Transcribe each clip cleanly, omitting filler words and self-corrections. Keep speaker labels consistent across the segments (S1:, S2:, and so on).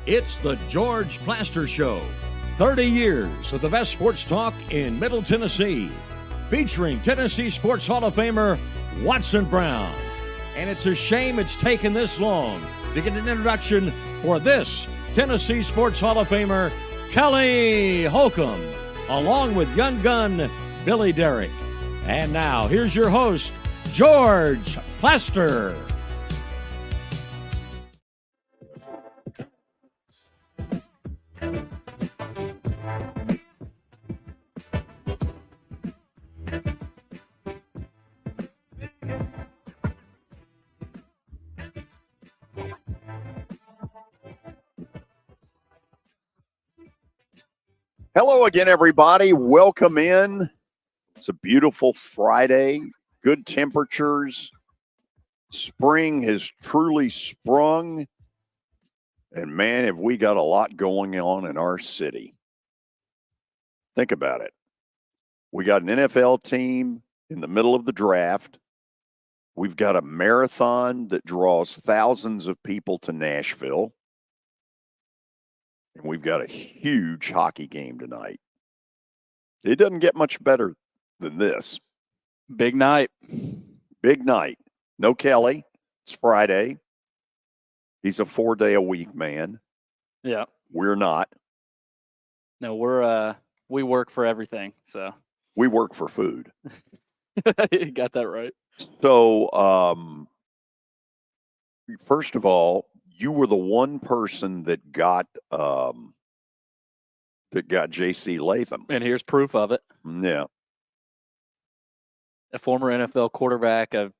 S1: It's the George Plaster Show. 30 years of the best sports talk in Middle Tennessee. Featuring Tennessee Sports Hall of Famer Watson Brown. And it's a shame it's taken this long to get an introduction for this Tennessee Sports Hall of Famer, Kelly Holcomb, along with young gun Billy Derrick. And now, here's your host, George Plaster.
S2: Hello again, everybody. Welcome in. It's a beautiful Friday. Good temperatures. Spring has truly sprung. And man, have we got a lot going on in our city. Think about it. We got an NFL team in the middle of the draft. We've got a marathon that draws thousands of people to Nashville. And we've got a huge hockey game tonight. It doesn't get much better than this.
S3: Big night.
S2: Big night. No Kelly. It's Friday. He's a 4-day-a-week man.
S3: Yeah.
S2: We're not.
S3: No, we work for everything, so.
S2: We work for food.
S3: You got that right.
S2: So, first of all, you were the one person that got J.C. Latham.
S3: And here's proof of it.
S2: Yeah.
S3: A former NFL quarterback, a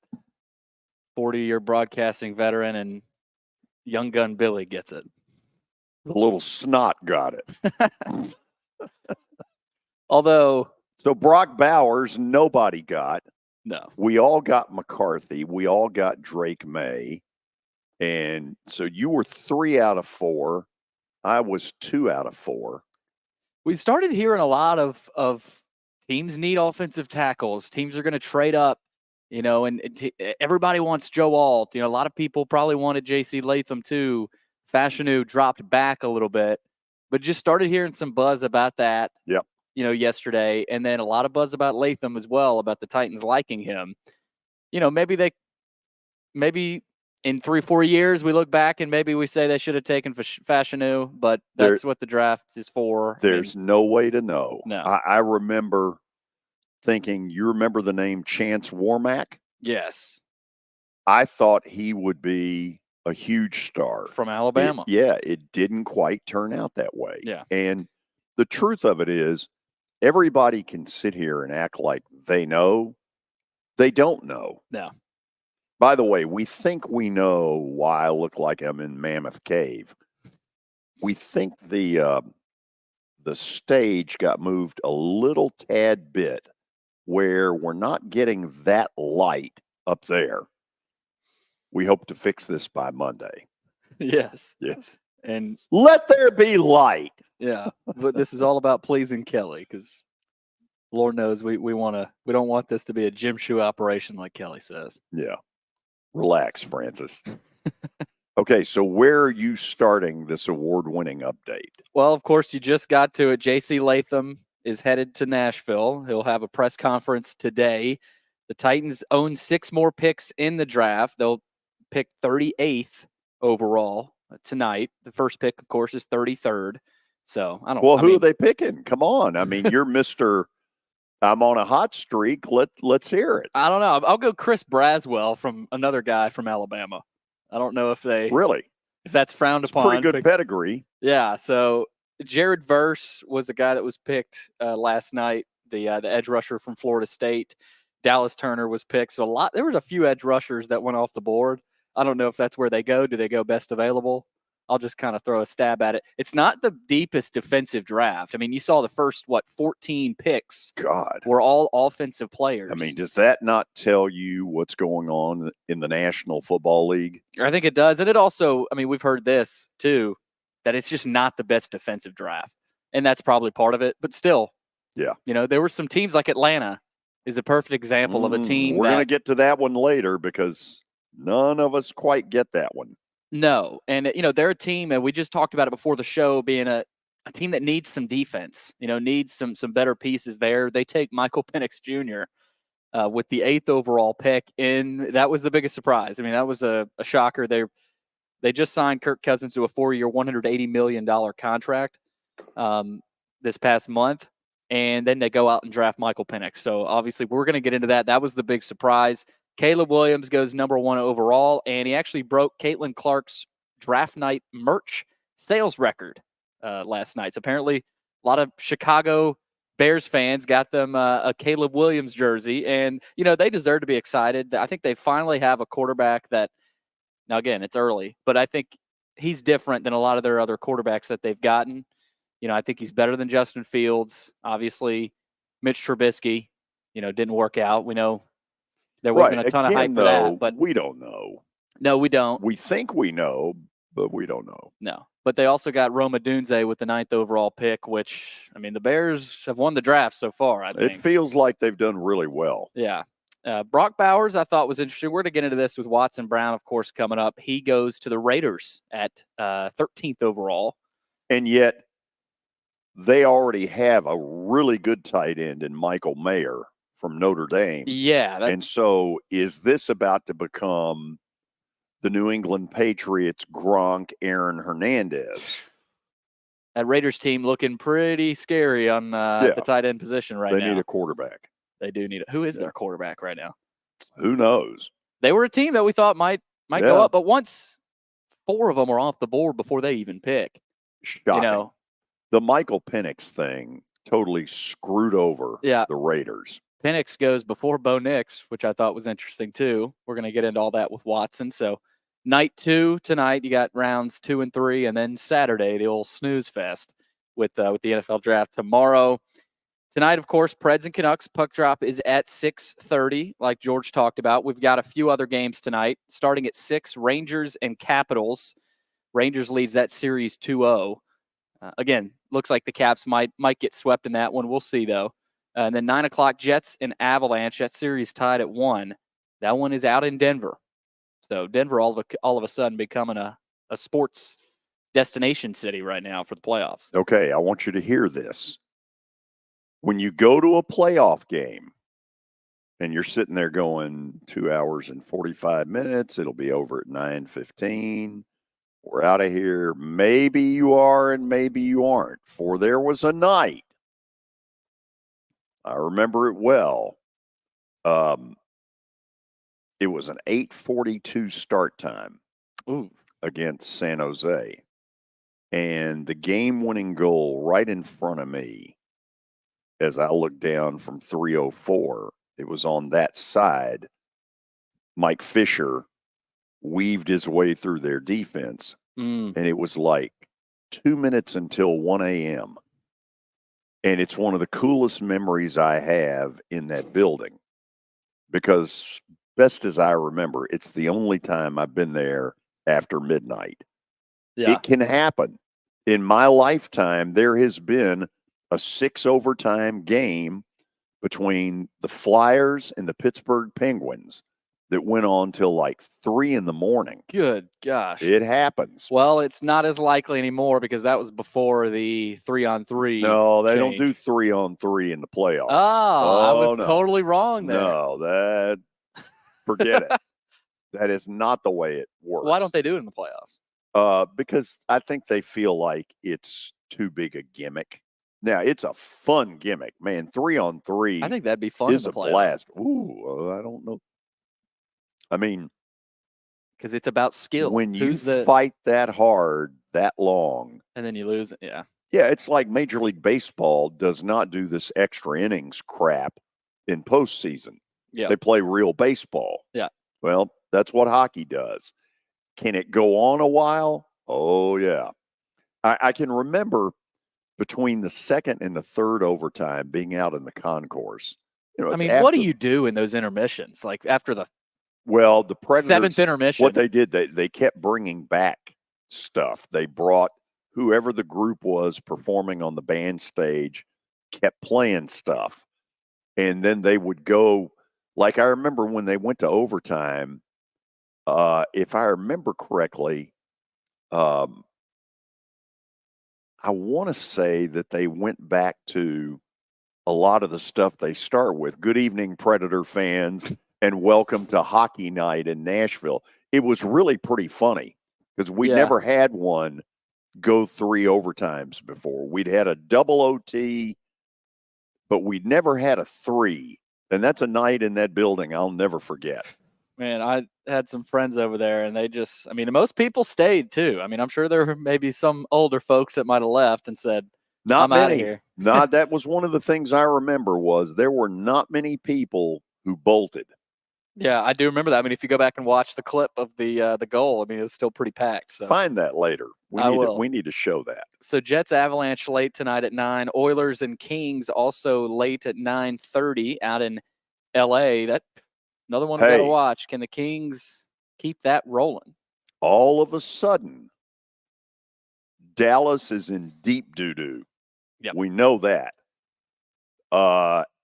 S3: 40-year broadcasting veteran, and young gun Billy gets it.
S2: The little snot got it.
S3: Although.
S2: So Brock Bowers, nobody got.
S3: No.
S2: We all got McCarthy. We all got Drake May. And so you were 3 out of 4. I was 2 out of 4.
S3: We started hearing a lot of teams need offensive tackles. Teams are going to trade up, and everybody wants Joe Alt. A lot of people probably wanted J.C. Latham too. Fashanu dropped back a little bit, but just started hearing some buzz about that.
S2: Yep.
S3: Yesterday, and then a lot of buzz about Latham as well, about the Titans liking him. Maybe in 3-4 years we look back and maybe we say they should have taken Fashanu, but that's what the draft is for.
S2: There's no way to know.
S3: No.
S2: I remember thinking, you remember the name Chance Warmack?
S3: Yes.
S2: I thought he would be a huge star.
S3: From Alabama.
S2: It didn't quite turn out that way.
S3: Yeah.
S2: And the truth of it is, everybody can sit here and act like they know. They don't know.
S3: No.
S2: By the way, we think we know why I look like I'm in Mammoth Cave. We think the stage got moved a little tad bit where we're not getting that light up there. We hope to fix this by Monday.
S3: Yes.
S2: Yes.
S3: And
S2: let there be light.
S3: Yeah. But this is all about pleasing Kelly, because Lord knows we don't want this to be a gym shoe operation like Kelly says.
S2: Yeah. Relax, Francis. Okay, so where are you starting this award-winning update?
S3: Well, of course, you just got to it. J.C. Latham is headed to Nashville. He'll have a press conference today. The Titans own 6 more picks in the draft. They'll pick 38th overall tonight. The first pick, of course, is 33rd. So I don't.
S2: Well, who
S3: mean,
S2: are they picking? Come on, I mean, you're Mr. I'm on a hot streak. Let's hear it.
S3: I don't know. I'll go Chris Braswell from another guy from Alabama. I don't know if that's frowned upon.
S2: Pretty good pedigree.
S3: Yeah. So Jared Verse was a guy that was picked last night. The edge rusher from Florida State. Dallas Turner was picked. So there was a few edge rushers that went off the board. I don't know if that's where they go. Do they go best available? I'll just kind of throw a stab at it. It's not the deepest defensive draft. I mean, you saw the first, 14 picks were all offensive players.
S2: I mean, does that not tell you what's going on in the National Football League?
S3: I think it does. And it also, I mean, we've heard this too, that it's just not the best defensive draft. And that's probably part of it. But still,
S2: yeah,
S3: there were some teams like Atlanta is a perfect example of a team.
S2: We're going to get to that one later because none of us quite get that one.
S3: No. And, they're a team, and we just talked about it before the show, being a team that needs some defense, needs some better pieces there. They take Michael Penix Jr. With the 8th overall pick, and that was the biggest surprise. I mean, that was a shocker. They just signed Kirk Cousins to a 4-year, $180 million contract this past month, and then they go out and draft Michael Penix. So, obviously, we're going to get into that. That was the big surprise. Caleb Williams goes number 1 overall, and he actually broke Caitlin Clark's draft night merch sales record last night. So apparently a lot of Chicago Bears fans got them a Caleb Williams jersey, and, they deserve to be excited. I think they finally have a quarterback that, now again, it's early, but I think he's different than a lot of their other quarterbacks that they've gotten. I think he's better than Justin Fields. Obviously, Mitch Trubisky, didn't work out. We know there wasn't a ton of hype for that, but
S2: we don't know.
S3: No, we don't.
S2: We think we know, but we don't know.
S3: No, but they also got Roma Dunze with the 9th overall pick, which, I mean, the Bears have won the draft so far, I think.
S2: It feels like they've done really well.
S3: Yeah. Brock Bowers, I thought was interesting. We're going to get into this with Watson Brown, of course, coming up. He goes to the Raiders at 13th overall.
S2: And yet they already have a really good tight end in Michael Mayer from Notre Dame.
S3: Yeah.
S2: And so is this about to become the New England Patriots, Gronk, Aaron Hernandez?
S3: That Raiders team looking pretty scary on the tight end position right now.
S2: They need a quarterback.
S3: They do need who is their quarterback right now?
S2: Who knows?
S3: They were a team that we thought might go up, but once 4 of them were off the board before they even pick.
S2: Shocking. The Michael Penix thing totally screwed over the Raiders.
S3: Penix goes before Bo Nix, which I thought was interesting too. We're going to get into all that with Watson. So night 2 tonight, you got rounds 2 and 3, and then Saturday, the old snooze fest with the NFL draft tomorrow. Tonight, of course, Preds and Canucks. Puck drop is at 6:30, like George talked about. We've got a few other games tonight. Starting at 6, Rangers and Capitals. Rangers leads that series 2-0. Again, looks like the Caps might get swept in that one. We'll see, though. And then 9 o'clock, Jets and Avalanche. That series tied at 1. That one is out in Denver. So Denver all of a sudden becoming a sports destination city right now for the playoffs.
S2: Okay, I want you to hear this. When you go to a playoff game and you're sitting there going 2 hours and 45 minutes, it'll be over at 9:15. We're out of here. Maybe you are and maybe you aren't. For there was a night, I remember it well. It was an 8:42 start time against San Jose. And the game-winning goal right in front of me, as I looked down from 304, it was on that side. Mike Fisher weaved his way through their defense, and it was like 2 minutes until 1 a.m. And it's one of the coolest memories I have in that building because, best as I remember, it's the only time I've been there after midnight. Yeah. It can happen. In my lifetime, there has been a 6 overtime game between the Flyers and the Pittsburgh Penguins, that went on till like 3 a.m.
S3: Good gosh.
S2: It happens.
S3: Well, it's not as likely anymore because that was before the 3-on-3.
S2: No, they
S3: change.
S2: don't do 3-on-3 in the playoffs.
S3: Oh, I was
S2: no.
S3: totally wrong there.
S2: No, forget it. That is not the way it works.
S3: Why don't they do it in the playoffs?
S2: Because I think they feel like it's too big a gimmick. Now, it's a fun gimmick, man. 3-on-3
S3: I think that'd be fun
S2: is
S3: in the
S2: a
S3: playoffs.
S2: blast. Ooh, I don't know. I mean,
S3: because it's about skill.
S2: When you fight that hard, that long,
S3: and then you lose it, yeah.
S2: Yeah, it's like Major League Baseball does not do this extra innings crap in postseason.
S3: Yeah,
S2: they play real baseball.
S3: Yeah.
S2: Well, that's what hockey does. Can it go on a while? Oh, yeah. I can remember between the second and the third overtime being out in the concourse.
S3: I mean, what do you do in those intermissions? Like after the
S2: Predators,
S3: seventh intermission,
S2: what they did, they kept bringing back stuff. They brought whoever the group was performing on the band stage, kept playing stuff. And then they would go, like I remember when they went to overtime, if I remember correctly, I want to say that they went back to a lot of the stuff they start with. Good evening, Predator fans, and welcome to Hockey Night in Nashville. It was really pretty funny because we never had one go 3 overtimes before. We'd had a double OT, but we'd never had a 3. And that's a night in that building I'll never forget.
S3: Man, I had some friends over there, and they just, I mean, most people stayed too. I mean, I'm sure there were maybe some older folks that might have left and said,
S2: not
S3: I'm
S2: many.
S3: out of here.
S2: That was one of the things I remember was there were not many people who bolted.
S3: Yeah, I do remember that. I mean, if you go back and watch the clip of the goal, I mean, it was still pretty packed. So
S2: find that later. We need to show that.
S3: So Jets Avalanche late tonight at 9. Oilers and Kings also late at 9:30 out in L.A. That another one we got to watch. Can the Kings keep that rolling?
S2: All of a sudden, Dallas is in deep doo-doo.
S3: Yep.
S2: We know that.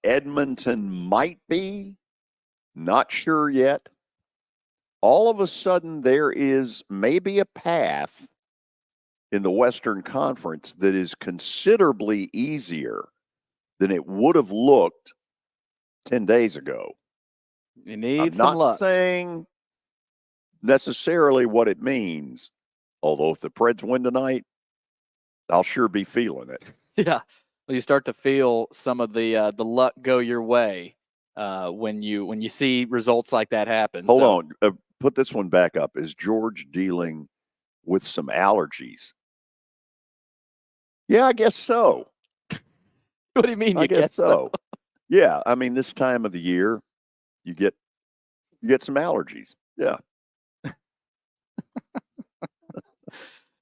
S2: Edmonton might be. Not sure yet. All of a sudden, there is maybe a path in the Western Conference that is considerably easier than it would have looked 10 days ago.
S3: You need some luck.
S2: I'm not saying necessarily what it means, although if the Preds win tonight, I'll sure be feeling it.
S3: Yeah. Well, you start to feel some of the luck go your way. When you see results like that happen.
S2: Hold on. Put this one back up. Is George dealing with some allergies? Yeah, I guess so.
S3: What do you mean?
S2: I guess so. Yeah, I mean, this time of the year, you get some allergies. Yeah.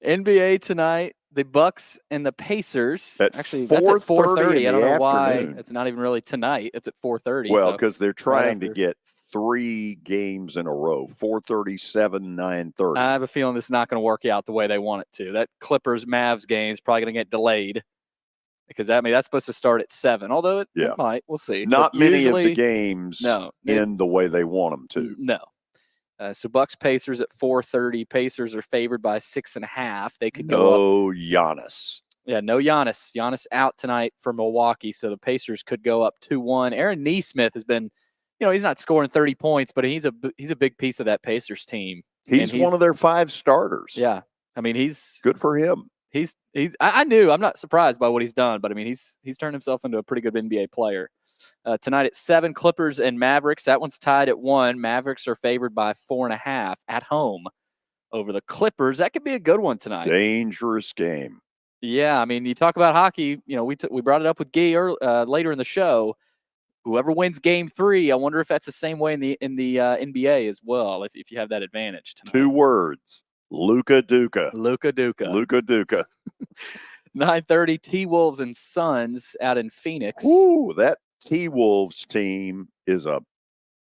S3: NBA tonight. The Bucks and the Pacers.
S2: Actually,
S3: that's at 4:30. I don't know why
S2: afternoon.
S3: it's not even really tonight. It's at 4:30.
S2: Well, because they're trying to get 3 games in a row. 4:37, 9:30.
S3: I have a feeling this is not going to work out the way they want it to. That Clippers-Mavs game is probably going to get delayed because that's supposed to start at 7. Although it might. We'll see.
S2: Not many of the games end the way they want them to.
S3: No. So Bucks Pacers at 4:30. Pacers are favored by 6.5. They could go up.
S2: No Giannis.
S3: Yeah, no Giannis. Giannis out tonight for Milwaukee, so the Pacers could go up 2-1. Aaron Nesmith has been, he's not scoring 30 points, but he's a big piece of that Pacers team.
S2: He's one of their 5 starters.
S3: Yeah, I mean he's
S2: good for him.
S3: I knew. I'm not surprised by what he's done, but I mean he's turned himself into a pretty good NBA player. Tonight at 7, Clippers and Mavericks. That one's tied at 1. Mavericks are favored by 4.5 at home over the Clippers. That could be a good one tonight.
S2: Dangerous game.
S3: Yeah, I mean, you talk about hockey. We brought it up with Guy later in the show. Whoever wins Game 3, I wonder if that's the same way in the NBA as well. If you have that advantage tonight.
S2: 2 words: Luka Duka.
S3: Luka Duka.
S2: Luka Duka.
S3: 9:30, T-Wolves and Suns out in Phoenix.
S2: Ooh, that T-Wolves team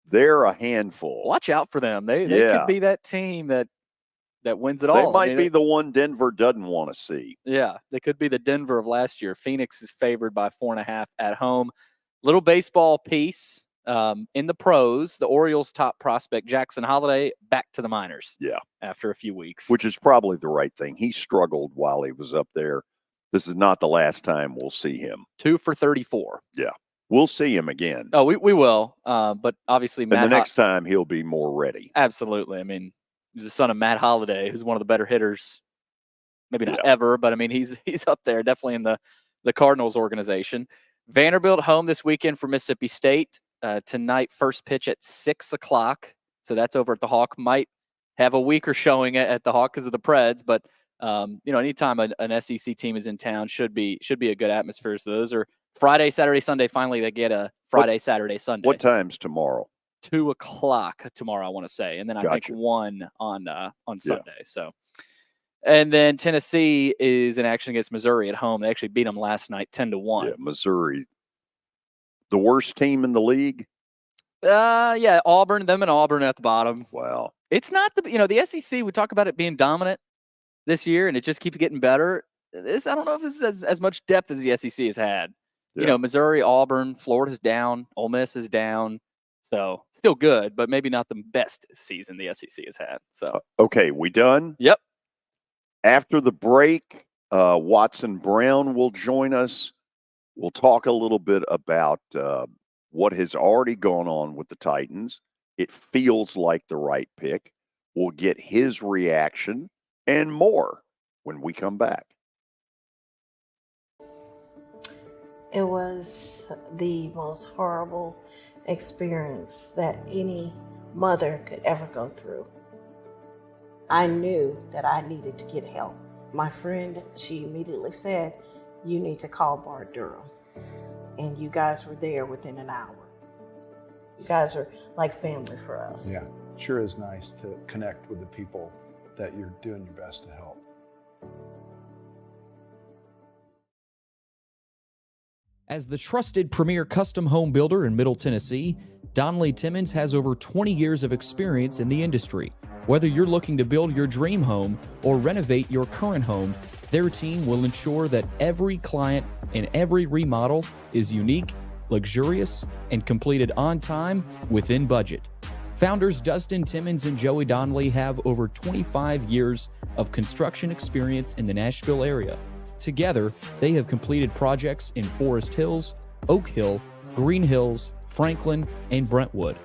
S2: they're a handful.
S3: Watch out for them. They could be that team that wins it all.
S2: They might be the one Denver doesn't want to see.
S3: Yeah, they could be the Denver of last year. Phoenix is favored by 4.5 at home. Little baseball piece. in the pros, the Orioles' top prospect, Jackson Holliday, back to the minors.
S2: Yeah.
S3: After a few weeks.
S2: Which is probably the right thing. He struggled while he was up there. This is not the last time we'll see him.
S3: 2 for 34.
S2: Yeah. We'll see him again.
S3: Oh, we will. But obviously,
S2: and the next time he'll be more ready.
S3: Absolutely. I mean, he's the son of Matt Holliday, who's one of the better hitters, maybe not ever, but I mean, he's up there definitely in the Cardinals organization. Vanderbilt home this weekend for Mississippi State. Tonight, first pitch at 6 o'clock. So that's over at the Hawk. Might have a weaker showing at the Hawk because of the Preds, but anytime an SEC team is in town should be a good atmosphere. So those are Friday, Saturday, Sunday. Finally, they get a Friday, Saturday, Sunday.
S2: What time's tomorrow?
S3: 2 o'clock tomorrow, I want to say, and then I think 1 on Sunday.
S2: Yeah.
S3: So, and then Tennessee is in action against Missouri at home. They actually beat them last night, 10-1.
S2: Yeah, Missouri, the worst team in the league.
S3: Auburn, them and Auburn at the bottom.
S2: Wow,
S3: it's not the SEC. We talk about it being dominant this year, and it just keeps getting better. I don't know if this is as much depth as the SEC has had.
S2: Yeah.
S3: Missouri, Auburn, Florida's down, Ole Miss is down. So still good, but maybe not the best season the SEC has had. So
S2: okay, we done?
S3: Yep.
S2: After the break, Watson Brown will join us. We'll talk a little bit about what has already gone on with the Titans. It feels like the right pick. We'll get his reaction and more when we come back.
S4: It was the most horrible experience that any mother could ever go through. I knew that I needed to get help. My friend, she immediately said, "You need to call Bart Durham." And you guys were there within an hour. You guys are like family for us.
S5: Yeah, sure is nice to connect with the people that you're doing your best to help.
S6: As the trusted premier custom home builder in Middle Tennessee, Donnelly Timmons has over 20 years of experience in the industry. Whether you're looking to build your dream home or renovate your current home, their team will ensure that every client and every remodel is unique, luxurious, and completed on time within budget. Founders Dustin Timmons and Joey Donnelly have over 25 years of construction experience in the Nashville area. Together, they have completed projects in Forest Hills, Oak Hill, Green Hills, Franklin, and Brentwood.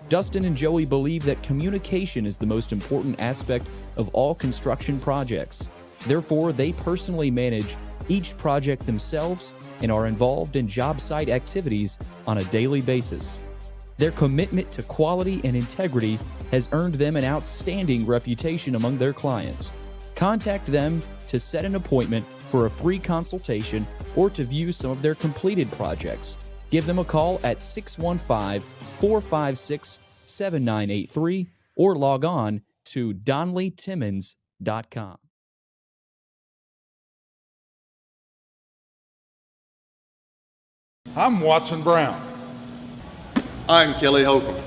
S6: Dustin and Joey believe that communication is the most important aspect of all construction projects. Therefore, they personally manage each project themselves and are involved in job site activities on a daily basis. Their commitment to quality and integrity has earned them an outstanding reputation among their clients. Contact them to set an appointment for a free consultation or to view some of their completed projects. Give them a call at 615-456-7983 or log on to DonnellyTimmons.com.
S7: I'm Watson Brown.
S8: I'm Kelly Holcomb.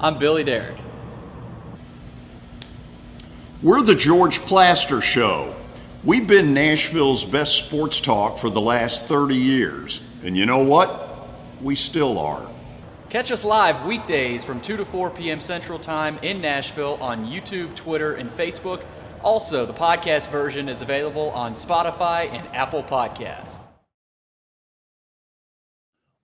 S3: I'm Billy Derrick.
S2: We're the George Plaster Show. We've been Nashville's best sports talk for the last 30 years. And you know what? We still are.
S3: Catch us live weekdays from 2 to 4 p.m. Central Time in Nashville on YouTube, Twitter, and Facebook. Also, the podcast version is available on Spotify and Apple Podcasts.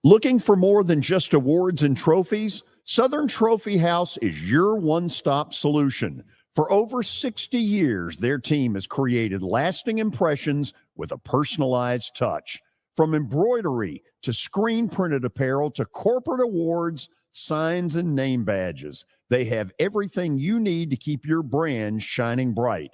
S2: Looking for more than just awards and trophies? Southern Trophy House is your one-stop solution. For over 60 years, their team has created lasting impressions with a personalized touch. From embroidery to screen-printed apparel to corporate awards, signs, and name badges, they have everything you need to keep your brand shining bright.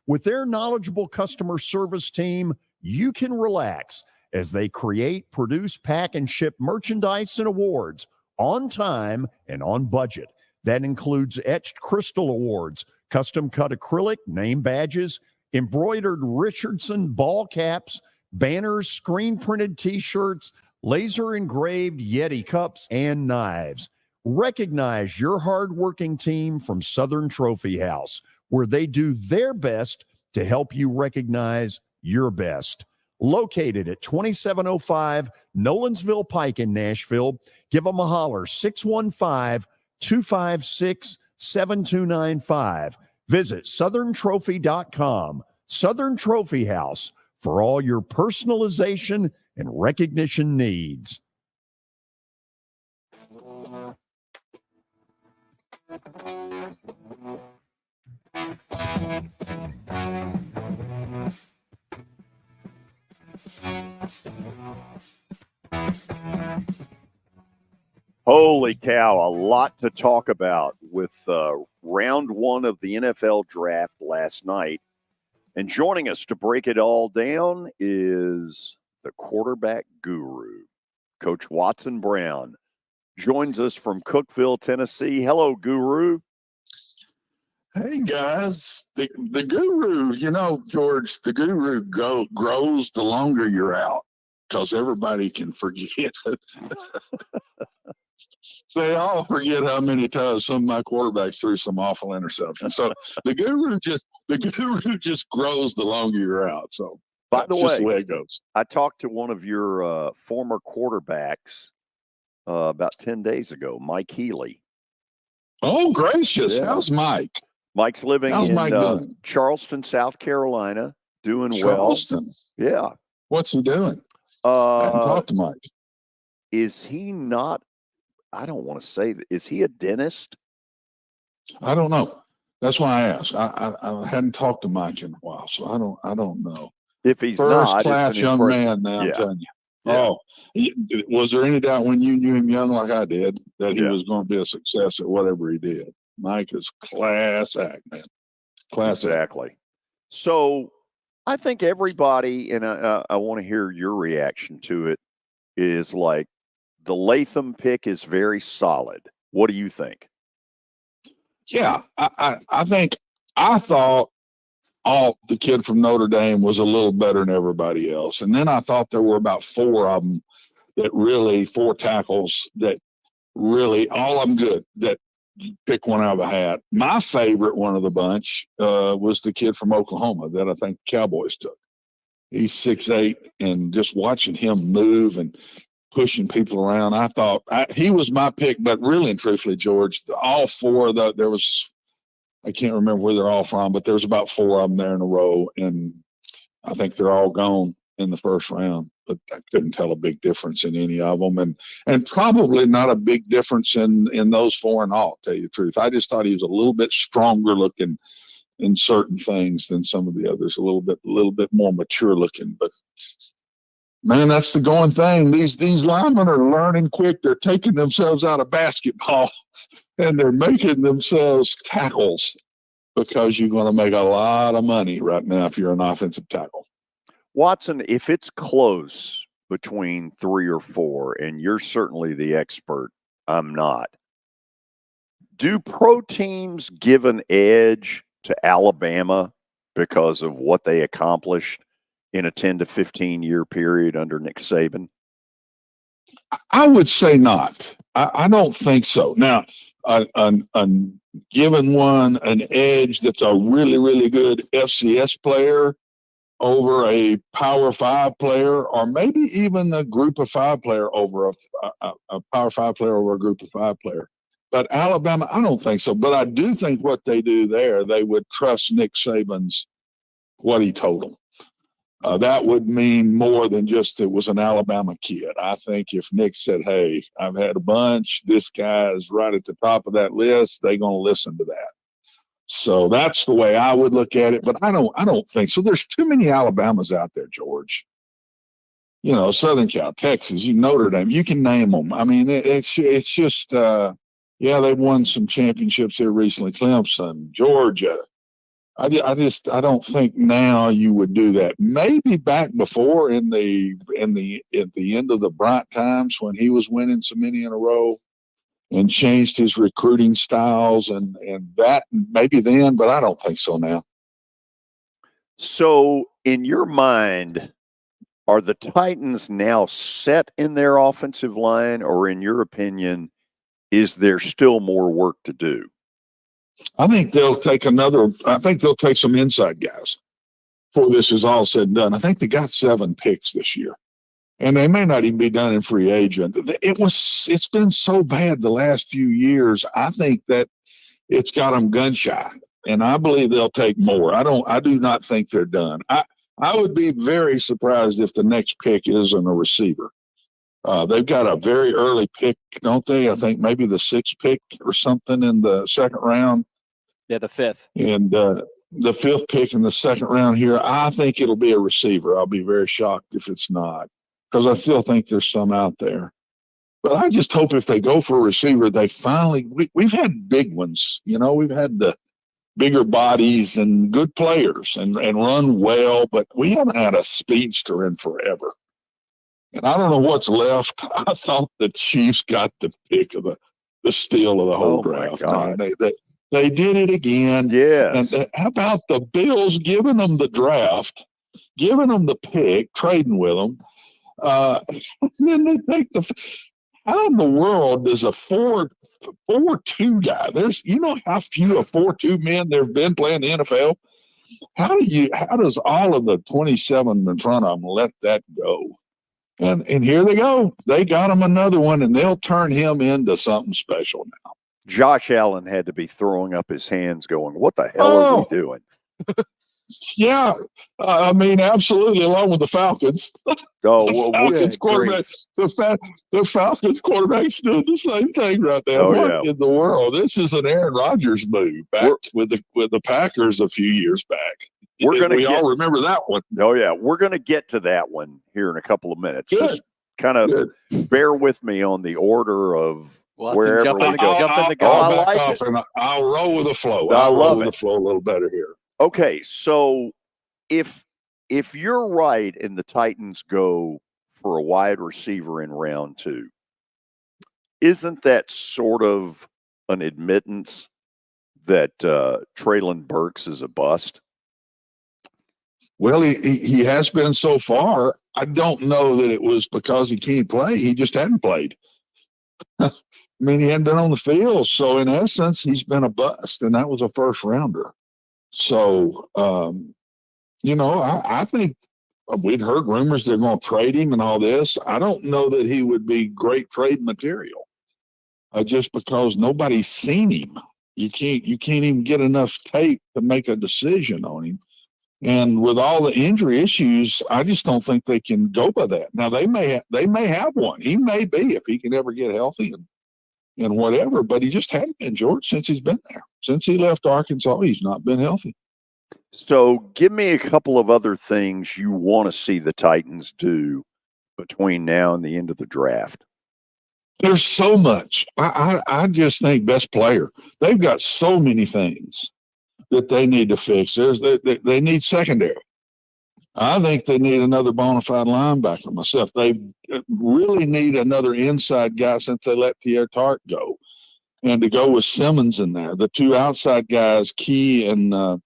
S2: With their knowledgeable customer service team, you can relax as they create, produce, pack, and ship merchandise and awards on time and on budget. That includes etched crystal awards, custom-cut acrylic, name badges, embroidered Richardson ball caps, banners, screen-printed T-shirts, laser-engraved Yeti cups, and knives. Recognize your hard-working team from Southern Trophy House, where they do their best to help you recognize your best. located at 2705 Nolensville Pike in Nashville. Give them a holler, 615-256-7295. Visit southerntrophy.com. Southern Trophy House for all your personalization and recognition needs. Holy cow, a lot to talk about with round one of the NFL draft last night. And joining us to break it all down is the quarterback guru, Coach Watson Brown. Joins us from Cookeville, Tennessee. Hello, Guru.
S7: Hey, guys. The guru, George, the guru grows the longer you're out because everybody can forget it. They all forget how many times some of my quarterbacks threw some awful interceptions. So the guru just grows the longer you're out. So
S2: by the
S7: just the way it goes.
S2: I talked to one of your former quarterbacks about 10 days ago, Mike Healy.
S7: Oh, gracious. Yeah. How's Mike?
S2: Mike's living in Charleston, South Carolina, doing
S7: Charleston.
S2: Well. Yeah.
S7: What's he doing? I haven't talked to Mike.
S2: Is he not? I don't want to say that. Is he a dentist?
S7: I don't know. That's why I asked. I hadn't talked to Mike in a while, so I don't know.
S2: If he's
S7: first
S2: not,
S7: class young man, now I'm telling you. Yeah. Oh, was there any doubt when you knew him young like I did that he was going to be a success at whatever he did? Mike is class act, man. Class
S2: exactly.
S7: Act.
S2: So I think everybody, and I want to hear your reaction to it, is like the Latham pick is very solid. What do you think?
S7: Yeah, I thought the kid from Notre Dame was a little better than everybody else. And then I thought there were about four of them four tackles that really, all of them good, that pick one out of a hat. My favorite one of the bunch was the kid from Oklahoma that I think Cowboys took. He's 6'8", and just watching him move and pushing people around, I thought he was my pick. But really and truthfully, George, all four of there was, I can't remember where they're all from, but there's about four of them there in a row, and I think they're all gone in the first round. But I couldn't tell a big difference in any of them, and probably not a big difference in those four and all, to tell you the truth. I just thought he was a little bit stronger looking in certain things than some of the others, a little bit more mature looking. But man, that's the going thing. These linemen are learning quick. They're taking themselves out of basketball and they're making themselves tackles, because you're going to make a lot of money right now if you're an offensive tackle.
S2: Watson, if it's close between 3 or 4, and you're certainly the expert, I'm not, do pro teams give an edge to Alabama because of what they accomplished in a 10 to 15 year period under Nick Saban?
S7: I would say not. I don't think so. Now, giving one an edge that's a really, really good FCS player over a Power 5 player, or maybe even a Group of 5 player over a Power 5 player over a Group of 5 player. But Alabama, I don't think so. But I do think what they do there, they would trust Nick Saban's, what he told them. That would mean more than just it was an Alabama kid. I think if Nick said, hey, I've had a bunch, this guy is right at the top of that list, they're going to listen to that. So that's the way I would look at it. But I don't think so. There's too many Alabamas out there, George. Southern Cal, Texas, Notre Dame, you can name them. I mean, it's just, they've won some championships here recently. Clemson, Georgia. I don't think now you would do that. Maybe back before at the end of the Bryant times when he was winning so many in a row and changed his recruiting styles and that maybe then, but I don't think so now.
S2: So in your mind, are the Titans now set in their offensive line, or in your opinion, is there still more work to do?
S7: I think they'll take some inside guys. before this is all said and done. I think they got 7 picks this year, and they may not even be done in free agent. It's been so bad the last few years. I think that it's got them gun shy, and I believe they'll take more. I do not think they're done. I would be very surprised if the next pick isn't a receiver. They've got a very early pick, don't they? I think maybe the 6th pick or something in the second round.
S3: Yeah, the 5th.
S7: And the 5th pick in the second round here, I think it'll be a receiver. I'll be very shocked if it's not, because I still think there's some out there. But I just hope if they go for a receiver, they finally we've had big ones. We've had the bigger bodies and good players and run well, but we haven't had a speedster in forever. And I don't know what's left. I thought the Chiefs got the pick of the steal of the whole draft.
S2: My God.
S7: They did it again.
S2: Yes.
S7: And how about the Bills giving them the draft, giving them the pick, trading with them, and then they take how in the world does a 4-2 guy? How few of 4-2 men there have been playing the NFL? How does all of the 27 in front of them let that go? And here they go. They got him another one, and they'll turn him into something special now.
S2: Josh Allen had to be throwing up his hands going, what the hell are we doing?
S7: Yeah, absolutely, along with the Falcons. The Falcons quarterback's doing the same thing right now. What in the world? This is an Aaron Rodgers move back with the Packers a few years back. We all remember that one.
S2: Oh, yeah. We're going to get to that one here in a couple of minutes.
S7: Good.
S2: Just kind of bear with me on the order of wherever
S3: jump in
S2: we go.
S3: Jump in the
S7: I'll
S3: gun.
S7: back off and I'll roll with the flow.
S2: I'll
S7: roll with the flow a little better here.
S2: Okay, so if you're right and the Titans go for a wide receiver in round 2, isn't that sort of an admittance that Treylon Burks is a bust?
S7: Well, he has been so far. I don't know that it was because he can't play. He just hadn't played. He hadn't been on the field. So, in essence, he's been a bust, and that was a first rounder. So, I think we'd heard rumors they're going to trade him and all this. I don't know that he would be great trade material just because nobody's seen him. You can't even get enough tape to make a decision on him. And with all the injury issues, I just don't think they can go by that. Now, they may have one. He may be if he can ever get healthy and whatever, but he just hadn't been, George, since he's been there. Since he left Arkansas, he's not been healthy.
S2: So give me a couple of other things you want to see the Titans do between now and the end of the draft.
S7: There's so much. I just think best player. They've got so many things that they need to fix. They need secondary. I think they need another bona fide linebacker myself. They really need another inside guy since they let Pierre Tart go. And to go with Simmons in there. The 2 outside guys, Key and who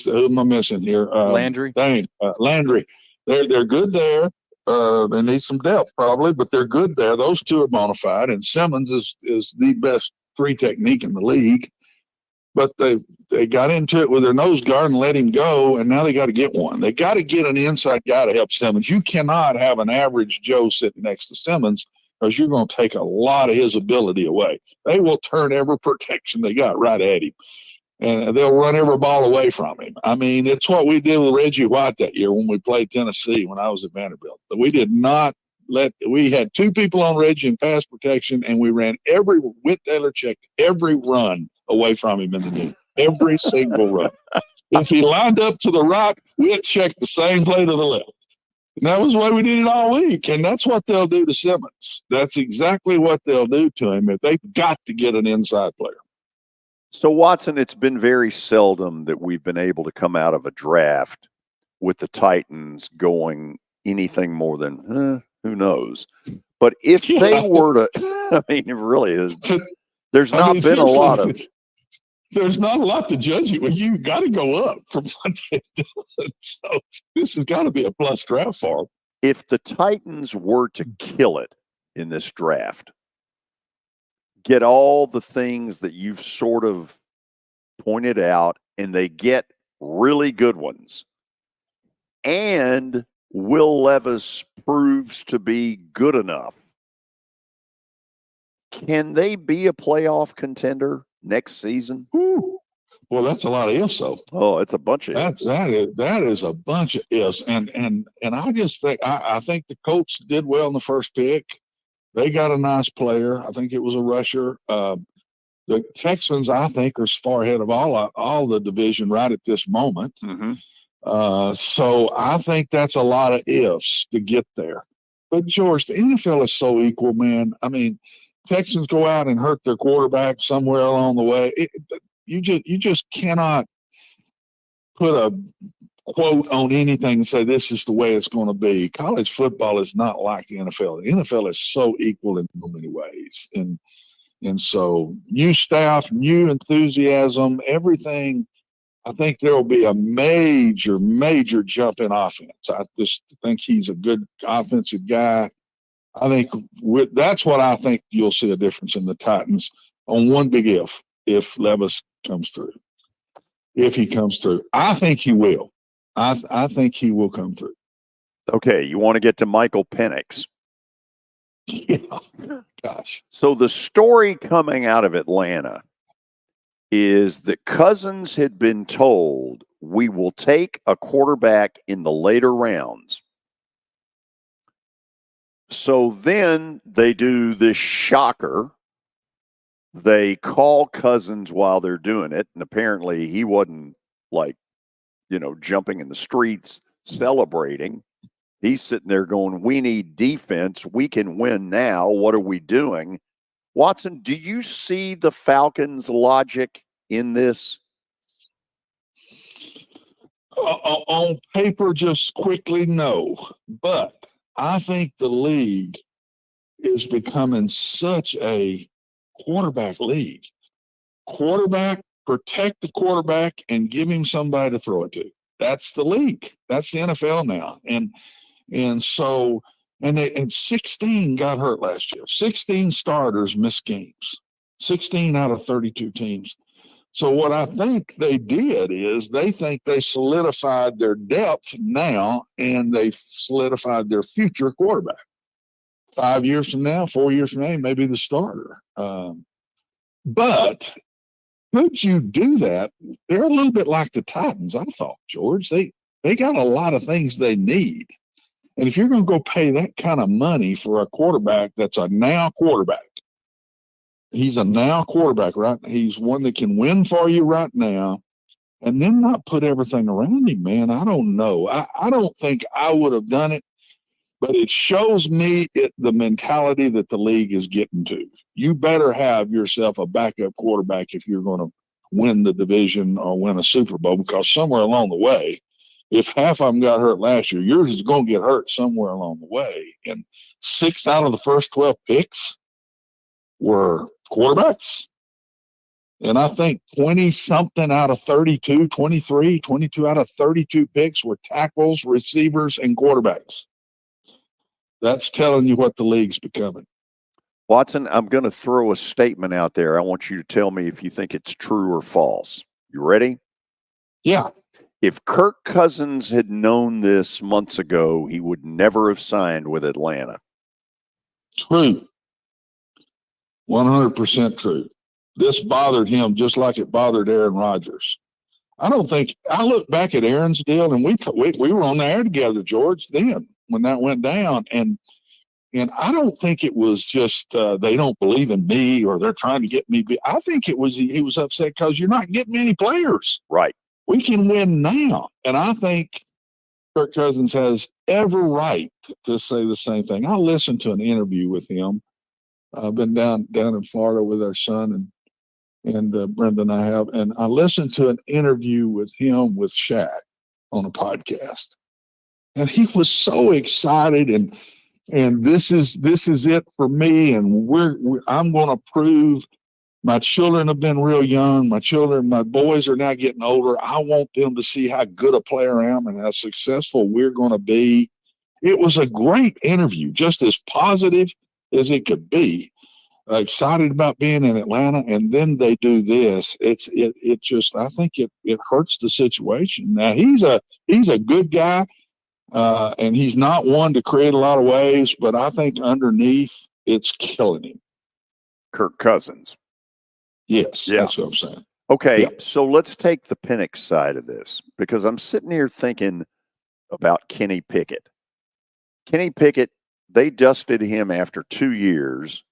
S7: am I missing here?
S3: Landry.
S7: Landry. They're good there. They need some depth probably, but they're good there. Those 2 are bona fide, and Simmons is the best 3 technique in the league. But they got into it with their nose guard and let him go, and now they got to get one. They got to get an inside guy to help Simmons. You cannot have an average Joe sitting next to Simmons because you're going to take a lot of his ability away. They will turn every protection they got right at him, and they'll run every ball away from him. It's what we did with Reggie White that year when we played Tennessee when I was at Vanderbilt. But we did not we had 2 people on Reggie in pass protection, and we ran Whit Taylor checked every run away from him in the game. Every single run. If he lined up to the right, we'd check the same play to the left. And that was the way we did it all week. And that's what they'll do to Simmons. That's exactly what they'll do to him. If they've got to get an inside player.
S2: So, Watson, it's been very seldom that we've been able to come out of a draft with the Titans going anything more than, who knows? But if they were to, it really is. There's not been a lot of.
S7: There's not a lot to judge it. Well, you got to go up from what they've done. So this has got to be a plus draft for them.
S2: If the Titans were to kill it in this draft, get all the things that you've sort of pointed out, and they get really good ones, and Will Levis proves to be good enough, can they be a playoff contender next season?
S7: Whew. Well, that's a lot of ifs, though.
S2: Oh, it's a bunch of ifs.
S7: That is a bunch of ifs, and I just think I think the Colts did well in the first pick. They got a nice player. I think it was a rusher. The Texans, I think, are far ahead of all the division right at this moment.
S2: Mm-hmm.
S7: So I think that's a lot of ifs to get there. But George, the NFL is so equal, man. I mean, Texans go out and hurt their quarterback somewhere along the way. You just cannot put a quote on anything and say this is the way it's going to be. College football is not like the NFL. The NFL is so equal in so many ways, and so new staff, new enthusiasm, everything. I think there will be a major jump in offense. I just think he's a good offensive guy. I think that's what I think you'll see a difference in the Titans on one big if Levis comes through. If he comes through, I think he will. I think he will come through.
S2: Okay, you want to get to Michael Penix.
S7: Yeah, gosh.
S2: So the story coming out of Atlanta is that Cousins had been told, we will take a quarterback in the later rounds. So then they do this shocker. They call Cousins while they're doing it, and apparently he wasn't jumping in the streets celebrating. He's sitting there going, we need defense. We can win now. What are we doing? Watson, do you see the Falcons' logic in this?
S7: On paper, just quickly, no. But I think the league is becoming such a quarterback league. Quarterback, protect the quarterback and give him somebody to throw it to. That's the league. That's the NFL now. And so 16 got hurt last year. 16 starters missed games. 16 out of 32 teams. So what I think they did is they think they solidified their depth now, and they solidified their future quarterback. 5 years from now, 4 years from now, maybe the starter. But could you do that? They're a little bit like the Titans, I thought, George. They got a lot of things they need. And if you're going to go pay that kind of money for a quarterback that's a now quarterback, he's a now quarterback, right? He's one that can win for you right now, and then not put everything around him, man. I don't know. I don't think I would have done it, but it shows me the mentality that the league is getting to. You better have yourself a backup quarterback if you're going to win the division or win a Super Bowl, because somewhere along the way, if half of them got hurt last year, yours is going to get hurt somewhere along the way. And 6 out of the first 12 picks were quarterbacks. And I think 20-something out of 32, 23, 22 out of 32 picks were tackles, receivers, and quarterbacks. That's telling you what the league's becoming.
S2: Watson, I'm going to throw a statement out there. I want you to tell me if you think it's true or false. You ready?
S7: Yeah.
S2: If Kirk Cousins had known this months ago, he would never have signed with Atlanta.
S7: True. 100% true. This bothered him just like it bothered Aaron Rodgers. I look back at Aaron's deal, and we were on the air together, George, then when that went down. And I don't think it was just they don't believe in me or they're trying to get me. I think it was he was upset because you're not getting any players.
S2: Right. We
S7: can win now. And I think Kirk Cousins has every right to say the same thing. I listened to an interview with him. I've been down in Florida with our son and Brenda and I have, and I listened to an interview with him with Shaq on a podcast, and he was so excited and this is it for me, and I'm going to prove. My children have been real young. My boys are now getting older. I want them to see how good a player I am and how successful we're going to be. It was a great interview, just as positive as it could be. Excited about being in Atlanta, and then they do this. It just, I think it hurts the situation. Now he's a good guy. And he's not one to create a lot of waves, but I think underneath it's killing him.
S2: Kirk Cousins.
S7: Yes,
S2: Yeah.
S7: that's what I'm saying.
S2: Okay,
S7: Yeah.
S2: so let's take the Penix side of this, because I'm sitting here thinking about Kenny Pickett. Kenny Pickett, they dusted him after 2 years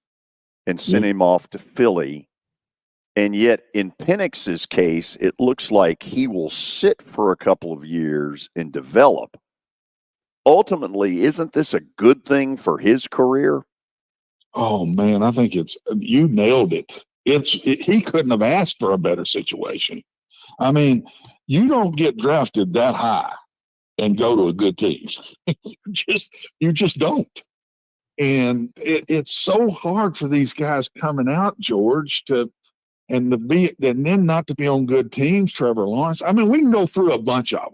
S2: and sent him off to Philly. And yet in Penix's case, it looks like he will sit for a couple of years and develop. Ultimately, isn't this a good thing for his career?
S7: Oh man, I think you nailed it. He couldn't have asked for a better situation. I mean, you don't get drafted that high and go to a good team. you just don't. And it's so hard for these guys coming out, George, and then not to be on good teams. Trevor Lawrence. I mean, we can go through a bunch of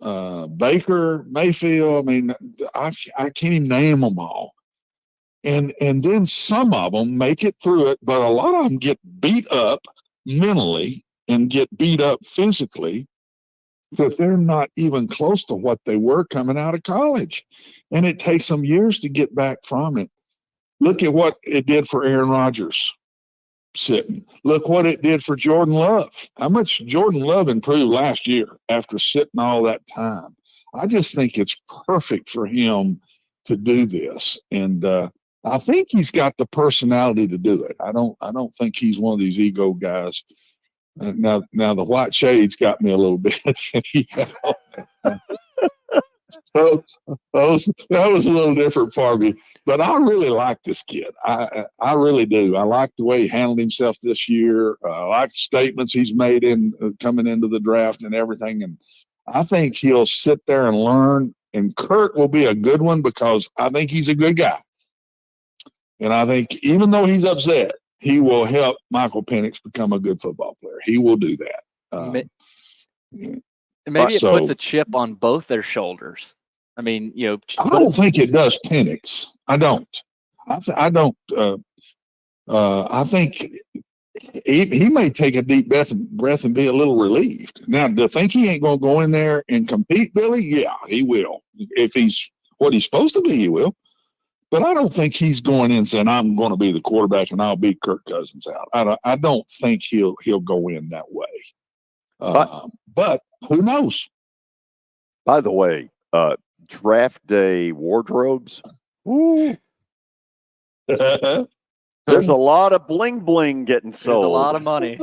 S7: them. Baker, Mayfield. I mean, I can't even name them all. And then some of them make it through it, but a lot of them get beat up mentally and get beat up physically, that they're not even close to what they were coming out of college. And it takes them years to get back from it. Look at what it did for Aaron Rodgers sitting. Look what it did for Jordan Love. How much Jordan Love improved last year after sitting all that time. I just think it's perfect for him to do this. And I think he's got the personality to do it. I don't think he's one of these ego guys. Now the white shades got me a little bit. So that was a little different for me. But I really like this kid. I really do. I like the way he handled himself this year. I like the statements he's made in coming into the draft and everything. And I think he'll sit there and learn. And Kurt will be a good one because I think he's a good guy. And I think even though he's upset, he will help Michael Penix become a good football player. He will do that.
S3: Maybe it puts a chip on both their shoulders. I mean,
S7: I don't think it does Penix. I don't. I don't. I think he may take a deep breath and be a little relieved. Now, to think he ain't going to go in there and compete, Billy? Yeah, he will. If he's what he's supposed to be, he will. But I don't think he's going in saying, I'm going to be the quarterback and I'll beat Kirk Cousins out. I don't think he'll go in that way. But who knows?
S2: By the way, draft day wardrobes. Ooh. There's a lot of bling bling getting sold.
S3: There's a lot of money. Yep.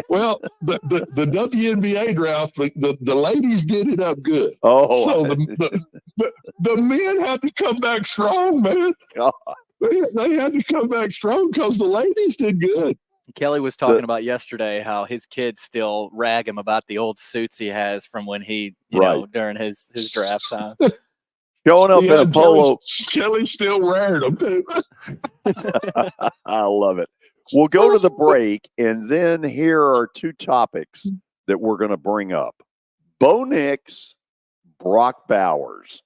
S7: Well, the WNBA draft, the ladies did it up good.
S2: Oh,
S7: so the men had to come back strong, man.
S2: God.
S7: They had to come back strong because the ladies did good.
S3: Kelly was talking about yesterday how his kids still rag him about the old suits he has from when he, you know, during his draft time.
S2: Showing up in a polo.
S7: Kelly's still wearing them, too.
S2: I love it. We'll go to the break, and then here are two topics that we're going to bring up. Bo Nix, Brock Bowers.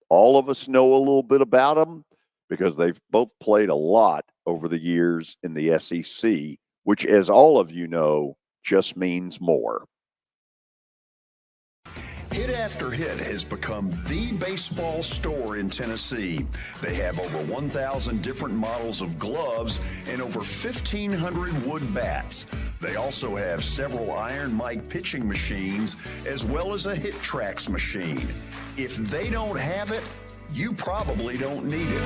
S2: All of us know a little bit about them because they've both played a lot over the years in the SEC, which, as all of you know, just means more.
S9: Hit After Hit has become the baseball store in Tennessee. They have over 1,000 different models of gloves and over 1,500 wood bats. They also have several Iron Mike pitching machines as well as a Hit Tracks machine. If they don't have it, you probably don't need it.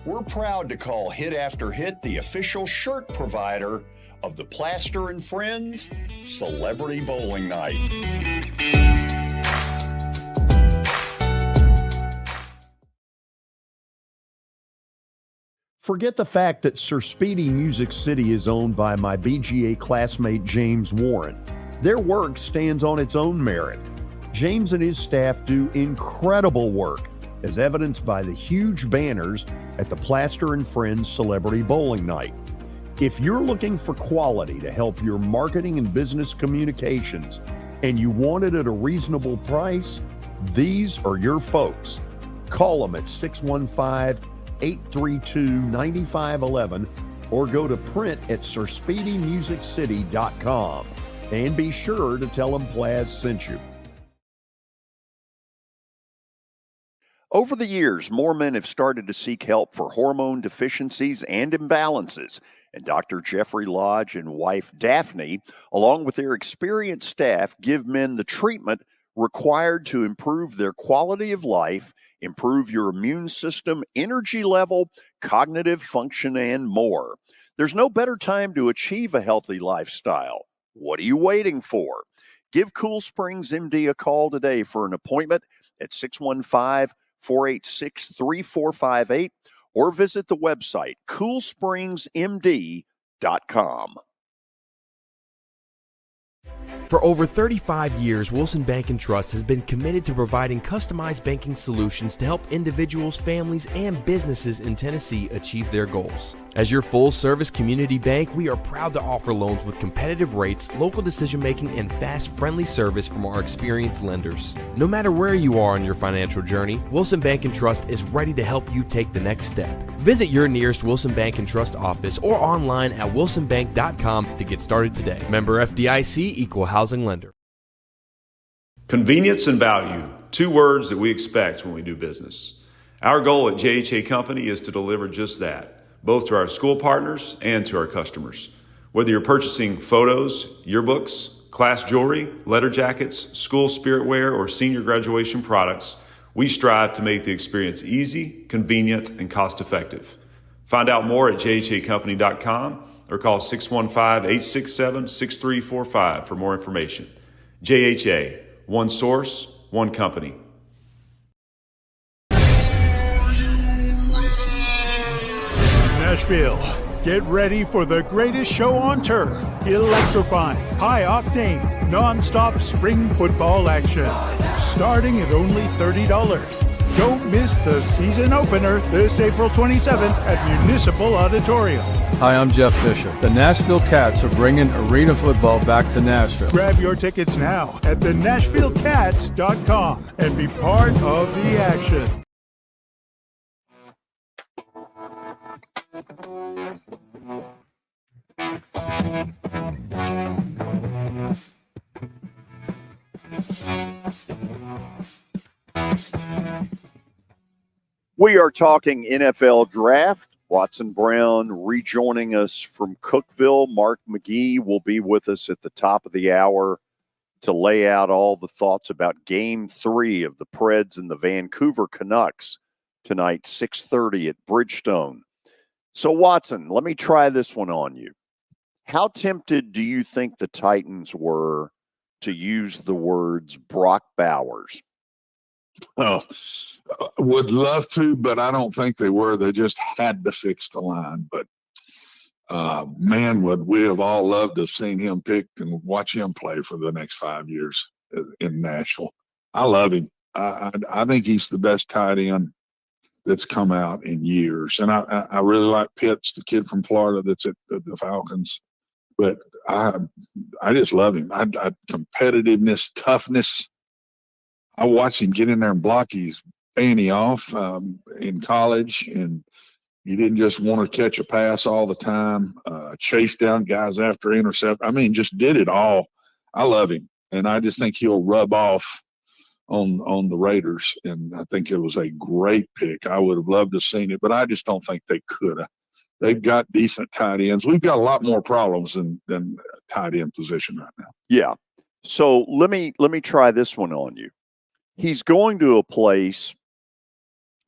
S9: We're proud to call Hit After Hit the official shirt provider of the Plaster and Friends Celebrity Bowling Night.
S10: Forget the fact that Sir Speedy Music City is owned by my BGA classmate James Warren. Their work stands on its own merit. James and his staff do incredible work, as evidenced by the huge banners at the Plaster and Friends Celebrity Bowling Night. If you're looking for quality to help your marketing and business communications, and you want it at a reasonable price, these are your folks. Call them at 615-832-9511 or go to print at sirspeedymusiccity.com. And be sure to tell them Plaz sent you.
S2: Over the years, more men have started to seek help for hormone deficiencies and imbalances. And Dr. Jeffrey Lodge and wife Daphne, along with their experienced staff, give men the treatment required to improve their quality of life, improve your immune system, energy level, cognitive function, and more. There's no better time to achieve a healthy lifestyle. What are you waiting for? Give Cool Springs MD a call today for an appointment at 615-486-3458 or visit the website coolspringsmd.com.
S11: For over 35 years, Wilson Bank & Trust has been committed to providing customized banking solutions to help individuals, families, and businesses in Tennessee achieve their goals. As your full-service community bank, we are proud to offer loans with competitive rates, local decision-making, and fast, friendly service from our experienced lenders. No matter where you are on your financial journey, Wilson Bank & Trust is ready to help you take the next step. Visit your nearest Wilson Bank & Trust office or online at wilsonbank.com to get started today. Member FDIC, Equal Housing Lender.
S12: Convenience and value, two words that we expect when we do business. Our goal at JHA Company is to deliver just that, both to our school partners and to our customers. Whether you're purchasing photos, yearbooks, class jewelry, letter jackets, school spirit wear, or senior graduation products, we strive to make the experience easy, convenient, and cost-effective. Find out more at jhacompany.com or call 615-867-6345 for more information. JHA, one source, one company.
S13: Nashville, get ready for the greatest show on turf. Electrifying, high-octane, non-stop spring football action. Starting at only $30. Don't miss the season opener this April 27th at Municipal Auditorium.
S14: Hi, I'm Jeff Fisher. The Nashville Cats are bringing arena football back to Nashville.
S13: Grab your tickets now at thenashvillecats.com and be part of the action.
S2: We are talking NFL draft. Watson Brown rejoining us from Cookeville. Mark McGee will be with us at the top of the hour to lay out all the thoughts about Game 3 of the Preds and the Vancouver Canucks tonight, 6:30 at Bridgestone. So, Watson, let me try this one on you. How tempted do you think the Titans were to use the words Brock Bowers?
S7: Oh, would love to, but I don't think they were. They just had to fix the line. But, man, would we have all loved to have seen him picked and watch him play for the next 5 years in Nashville. I love him. I think he's the best tight end that's come out in years. And I really like Pitts, the kid from Florida that's at the Falcons. But I just love him. Competitiveness, toughness. I watched him get in there and block his fanny off in college, and he didn't just want to catch a pass all the time, chase down guys after intercept. I mean, just did it all. I love him, and I just think he'll rub off on the Raiders, and I think it was a great pick. I would have loved to have seen it, but I just don't think they could have. They've got decent tight ends. We've got a lot more problems than tight end position right now.
S2: Yeah. So let me try this one on you. He's going to a place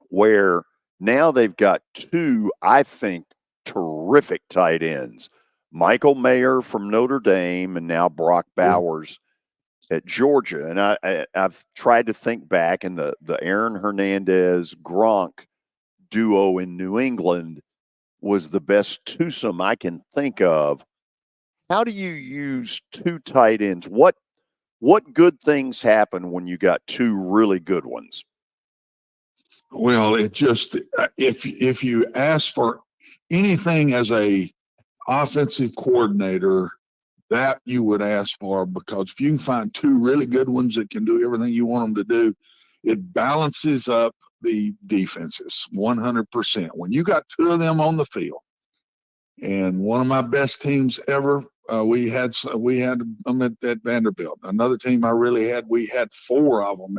S2: where now they've got two, I think, terrific tight ends. Michael Mayer from Notre Dame and now Brock Bowers at Georgia. And I've tried to think back, and the Aaron Hernandez-Gronk duo in New England was the best twosome I can think of. How do you use two tight ends? What good things happen when you got two really good ones?
S7: Well, it just if you ask for anything as a offensive coordinator, that you would ask for, because if you can find two really good ones that can do everything you want them to do, it balances up the defenses 100%. When you got two of them on the field, And one of my best teams ever, we had them at Vanderbilt. Another team I really had, we had 4 of them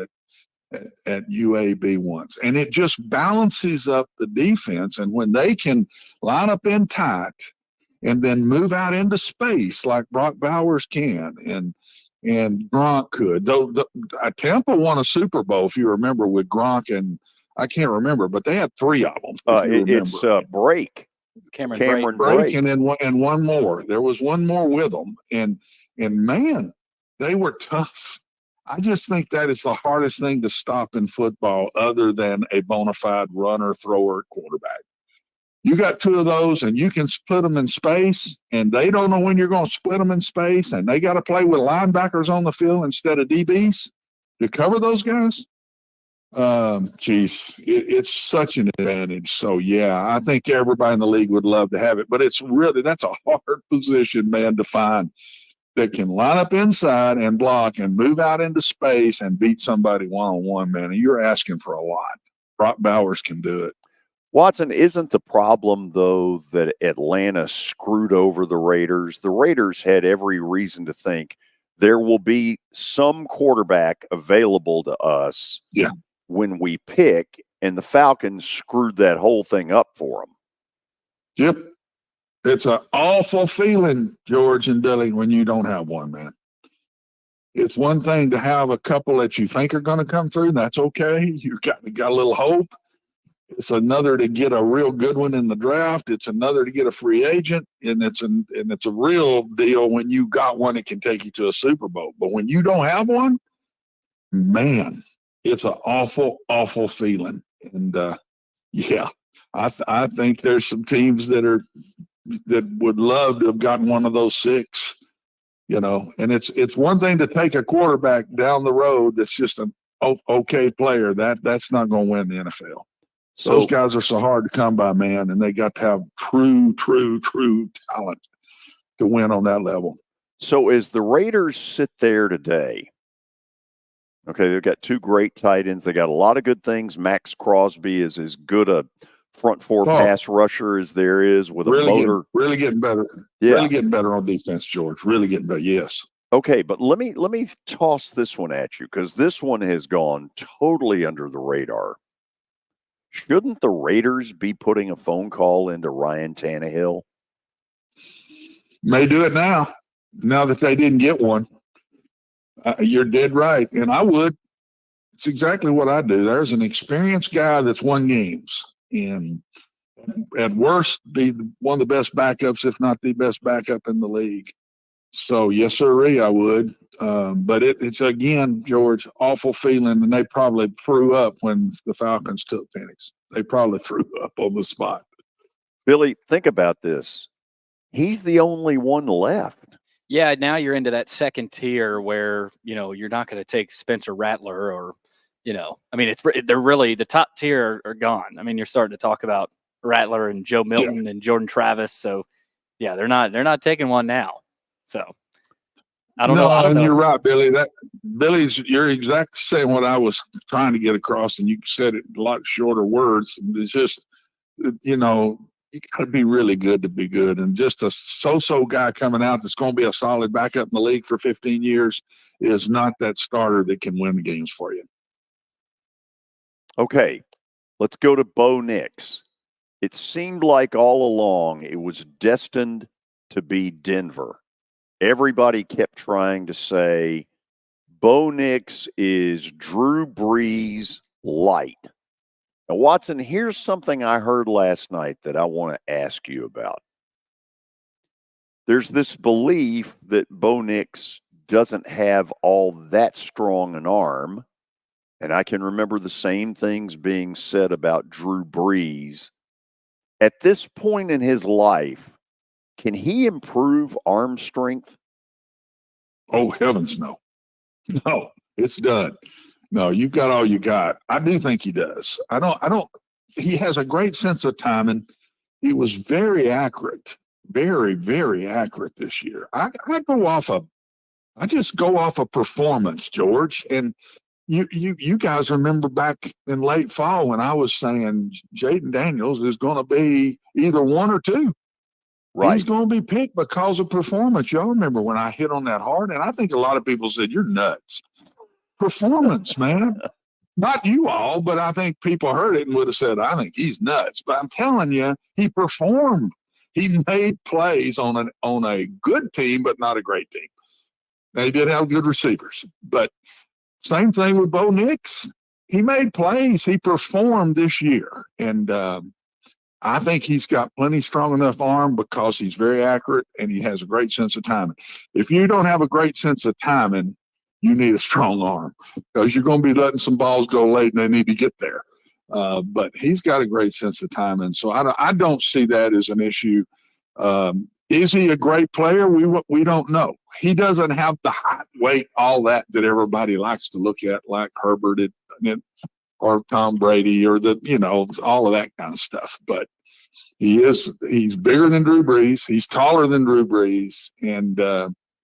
S7: at UAB once. And it just balances up the defense. And when they can line up in tight and then move out into space like Brock Bowers can and Gronk could. Tampa won a Super Bowl, if you remember, with Gronk and I can't remember, but they had 3 of them.
S2: It's Break. Cameron Break.
S7: And then one more. There was one more with them. And man, they were tough. I just think that is the hardest thing to stop in football other than a bona fide runner, thrower, quarterback. You got 2 of those and you can split them in space and they don't know when you're going to split them in space and they got to play with linebackers on the field instead of DBs to cover those guys. It's such an advantage. So yeah, I think everybody in the league would love to have it, but that's a hard position, man, to find that can line up inside and block and move out into space and beat somebody one-on-one, man. And you're asking for a lot. Brock Bowers can do it.
S2: Watson, isn't the problem, though, that Atlanta screwed over the Raiders? The Raiders had every reason to think there will be some quarterback available to us when we pick, and the Falcons screwed that whole thing up for them.
S7: Yep. It's an awful feeling, George and Billy, when you don't have one, man. It's one thing to have a couple that you think are going to come through. That's okay. You got a little hope. It's another to get a real good one in the draft. It's another to get a free agent, and it's a real deal when you got one that can take you to a Super Bowl. But when you don't have one, man, it's an awful, awful feeling. And I think there's some teams that would love to have gotten one of those 6. And it's one thing to take a quarterback down the road that's just an okay player. That's not going to win the NFL. So, those guys are so hard to come by, man, and they got to have true talent to win on that level.
S2: So as the Raiders sit there today, okay, they've got 2 great tight ends. They got a lot of good things. Max Crosby is as good a front 4 pass rusher as there is with a motor.
S7: Really getting better.
S2: Yeah.
S7: Really getting better on defense, George. Really getting better, yes.
S2: Okay, but let me toss this one at you because this one has gone totally under the radar. Shouldn't the Raiders be putting a phone call into Ryan Tannehill?
S7: May do it now that they didn't get one. You're dead right, and I would. It's exactly what I do. There's an experienced guy that's won games, and at worst, be one of the best backups, if not the best backup in the league. So, yes, sir, I would. But it's, again, George, awful feeling, and they probably threw up when the Falcons took Phoenix. They probably threw up on the spot.
S2: Billy, think about this. He's the only one left.
S3: Yeah, now you're into that second tier where, you're not going to take Spencer Rattler or, they're really the top tier are gone. I mean, you're starting to talk about Rattler and Joe Milton and Jordan Travis. So, yeah, they're not taking one now. So, I don't know.
S7: And you're right, Billy. You're exactly saying what I was trying to get across, and you said it in a lot shorter words. It's just, you got to be really good to be good. And just a so-so guy coming out that's going to be a solid backup in the league for 15 years is not that starter that can win the games for you.
S2: Okay, let's go to Bo Nix. It seemed like all along it was destined to be Denver. Everybody kept trying to say Bo Nix is Drew Brees light. Now, Watson, here's something I heard last night that I want to ask you about. There's this belief that Bo Nix doesn't have all that strong an arm, and I can remember the same things being said about Drew Brees. At this point in his life, can he improve arm strength?
S7: Oh, heavens, no. No, it's done. No, you've got all you got. I do think he does. He has a great sense of timing. He was very accurate, very, very accurate this year. I just go off of performance, George. And you guys remember back in late fall when I was saying Jaden Daniels is going to be either 1 or 2.
S2: Right.
S7: He's going to be picked because of performance. Y'all remember when I hit on that hard, and I think a lot of people said, "You're nuts." Performance, man. Not you all, but I think people heard it and would have said, "I think he's nuts." But I'm telling you, he performed. He made plays on a good team, but not a great team. They did have good receivers, but same thing with Bo Nix. He made plays. He performed this year, and I think he's got plenty strong enough arm because he's very accurate and he has a great sense of timing. If you don't have a great sense of timing, you need a strong arm because you're going to be letting some balls go late and they need to get there. But he's got a great sense of timing, so I don't see that as an issue. Is he a great player? We don't know. He doesn't have the height, weight, all that everybody likes to look at, like Herbert or Tom Brady or all of that kind of stuff. But he's bigger than Drew Brees. He's taller than Drew Brees, and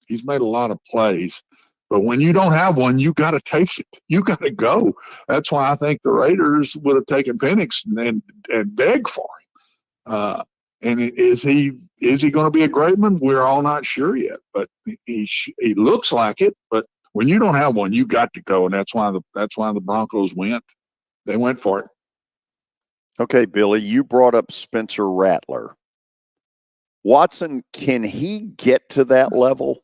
S7: he's made a lot of plays. But when you don't have one, you got to take it. You got to go. That's why I think the Raiders would have taken Penix and begged for him. And is he going to be a great one? We're all not sure yet, but he looks like it. But when you don't have one, you got to go, and that's why the Broncos went. They went for it.
S2: Okay, Billy, you brought up Spencer Rattler. Watson, can he get to that level?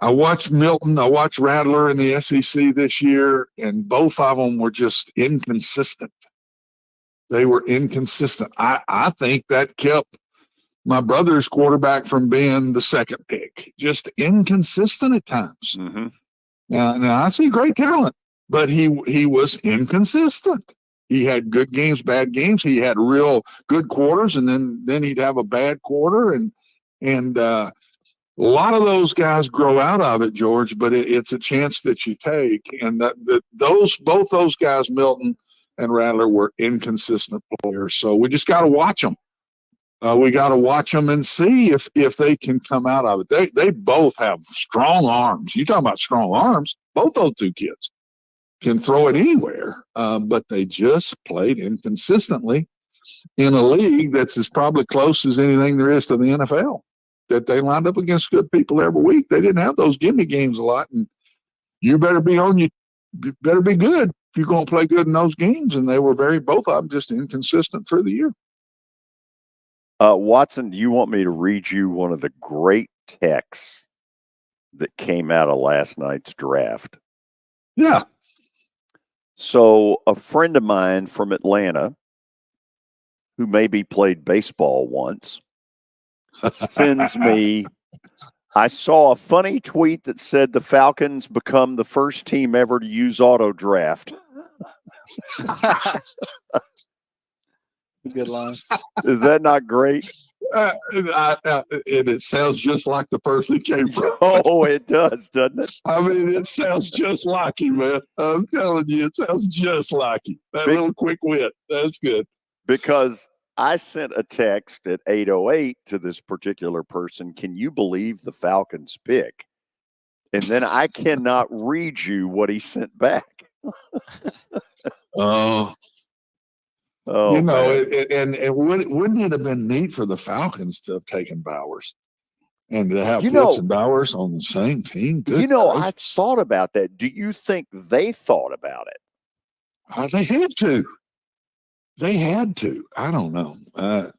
S7: I watched Milton. I watched Rattler in the SEC this year, and both of them were just inconsistent. They were inconsistent. I think that kept my brother's quarterback from being the second pick. Just inconsistent at times.
S2: Mm-hmm.
S7: Now I see great talent, but he was inconsistent. He had good games, bad games. He had real good quarters, and then he'd have a bad quarter, and a lot of those guys grow out of it, George. But it's a chance that you take, and both those guys, Milton and Rattler, were inconsistent players. So we just got to watch them. We got to watch them and see if they can come out of it. They both have strong arms. You talk about strong arms. Both those two kids can throw it anywhere, but they just played inconsistently in a league that's as probably close as anything there is to the NFL. That they lined up against good people every week. They didn't have those gimme games a lot, and you better be better be good if you're going to play good in those games. And they were both of them just inconsistent through the year.
S2: Watson, do you want me to read you one of the great texts that came out of last night's draft?
S7: Yeah.
S2: So a friend of mine from Atlanta, who maybe played baseball once, sends me, I saw a funny tweet that said the Falcons become the first team ever to use auto draft.
S3: Good line.
S2: Is that not great?
S7: It sounds just like the person it came from.
S2: Oh, it does, doesn't it?
S7: I mean, it sounds just like him, man. I'm telling you, it sounds just like him. That little quick wit. That's good.
S2: Because I sent a text at 8:08 to this particular person. Can you believe the Falcons pick? And then I cannot read you what he sent back.
S7: Oh,
S2: you know,
S7: and wouldn't it have been neat for the Falcons to have taken Bowers and to have Pitts and Bowers on the same team? Good
S2: I thought about that. Do you think they thought about it?
S7: They had to. They had to. I don't know. I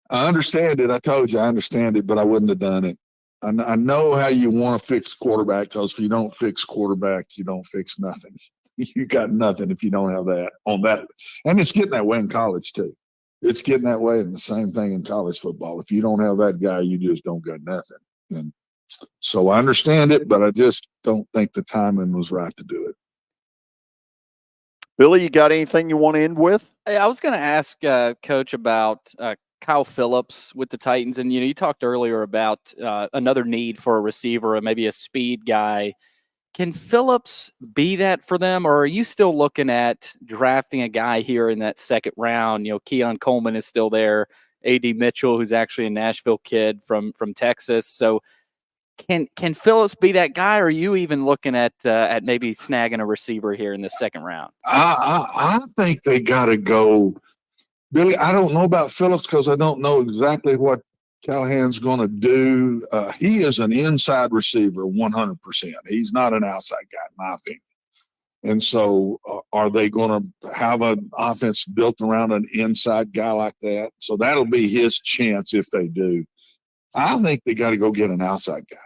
S7: understand it. I told you I understand it, but I wouldn't have done it. I know how you want to fix quarterback, because if you don't fix quarterback, you don't fix nothing. You got nothing if you don't have that on that. And it's getting that way in college too. It's getting that way in the same thing in college football. If you don't have that guy, you just don't got nothing. And so I understand it, but I just don't think the timing was right to do it.
S2: Billy, you got anything you want to end with?
S3: Hey, I was going to ask Coach about Kyle Phillips with the Titans. And, you talked earlier about another need for a receiver, or maybe a speed guy. Can Phillips be that for them, or are you still looking at drafting a guy here in that second round? Keon Coleman is still there. A.D. Mitchell, who's actually a Nashville kid from Texas. So can Phillips be that guy, or are you even looking at maybe snagging a receiver here in the second round?
S7: I think they got to go Billy, I don't know about Phillips because I don't know exactly what Callahan's going to do. He is an inside receiver, 100%. He's not an outside guy, in my opinion. And so are they going to have an offense built around an inside guy like that? So that'll be his chance if they do. I think they got to go get an outside guy.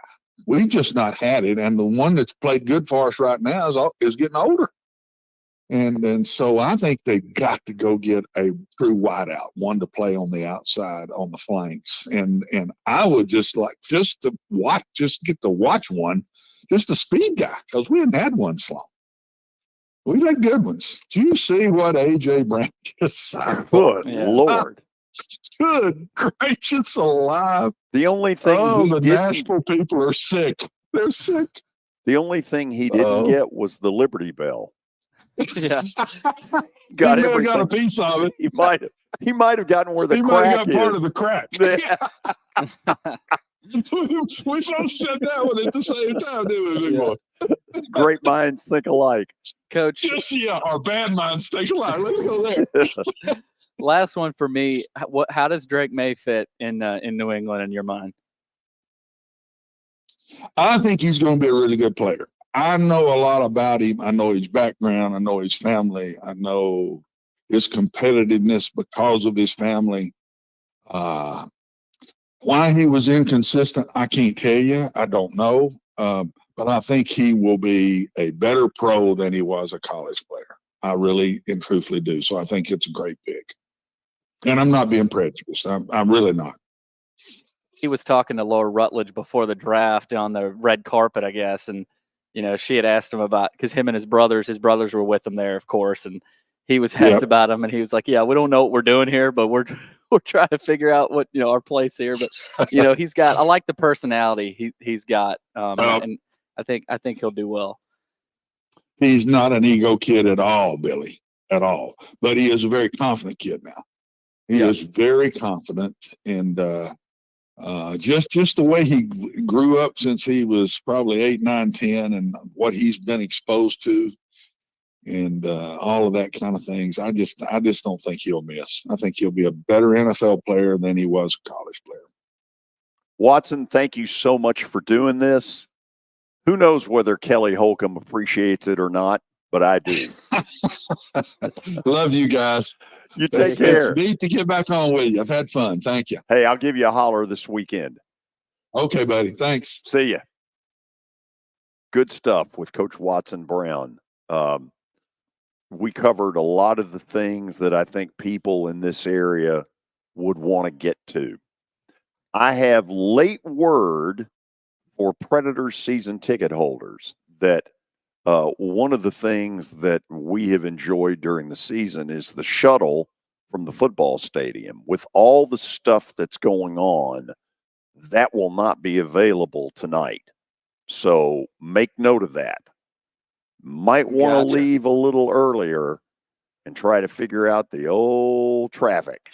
S7: We've just not had it. And the one that's played good for us right now is getting older. And so I think they've got to go get a true wideout, one to play on the outside, on the flanks. And I would just like just get to watch one, just a speed guy, because we hadn't had one so long. We've had good ones. Do you see what A.J. Brown just signed?
S2: Good Lord.
S7: Good gracious alive.
S2: The only thing
S7: the Nashville people are sick. They're sick.
S2: The only thing he didn't get was the Liberty Bell.
S3: Yeah.
S2: Got
S7: he may
S2: everything.
S7: have got a piece of it.
S2: He might have gotten where the
S7: he
S2: crack
S7: might have got part
S2: is.
S7: of the crack. We both said that one at the same time, didn't we, big boy?
S2: Great minds think alike.
S3: Coach.
S7: Our bad minds think alike. Let's go there.
S3: Last one for me. How does Drake May fit in New England in your mind?
S7: I think he's going to be a really good player. I know a lot about him. I know his background. I know his family. I know his competitiveness because of his family. Why he was inconsistent, I can't tell you. I don't know. But I think he will be a better pro than he was a college player. I really and truthfully do. So I think it's a great pick. And I'm not being prejudiced. I'm really not.
S3: He was talking to Laura Rutledge before the draft on the red carpet, I guess. And, she had asked him about, because him and his brothers were with him there, of course. And he was asked about him, and he was like, yeah, we don't know what we're doing here, but we're trying to figure out what, our place here. But, I like the personality he's got. And I think he'll do well.
S7: He's not an ego kid at all, Billy, at all. But he is a very confident kid now. He is very confident, and just the way he grew up since he was probably 8, 9, 10, and what he's been exposed to, and all of that kind of things. I just don't think he'll miss. I think he'll be a better NFL player than he was a college player.
S2: Watson, thank you so much for doing this. Who knows whether Kelly Holcomb appreciates it or not, but I do.
S7: Love you guys.
S2: You take care.
S7: It's neat to get back on with you. I've had fun. Thank you.
S2: Hey, I'll give you a holler this weekend.
S7: Okay, buddy. Thanks.
S2: See ya. Good stuff with Coach Watson Brown. We covered a lot of the things that I think people in this area would want to get to. I have late word for Predators season ticket holders that one of the things that we have enjoyed during the season is the shuttle from the football stadium. With all the stuff that's going on, that will not be available tonight. So make note of that. Might want to leave a little earlier and try to figure out the old traffic.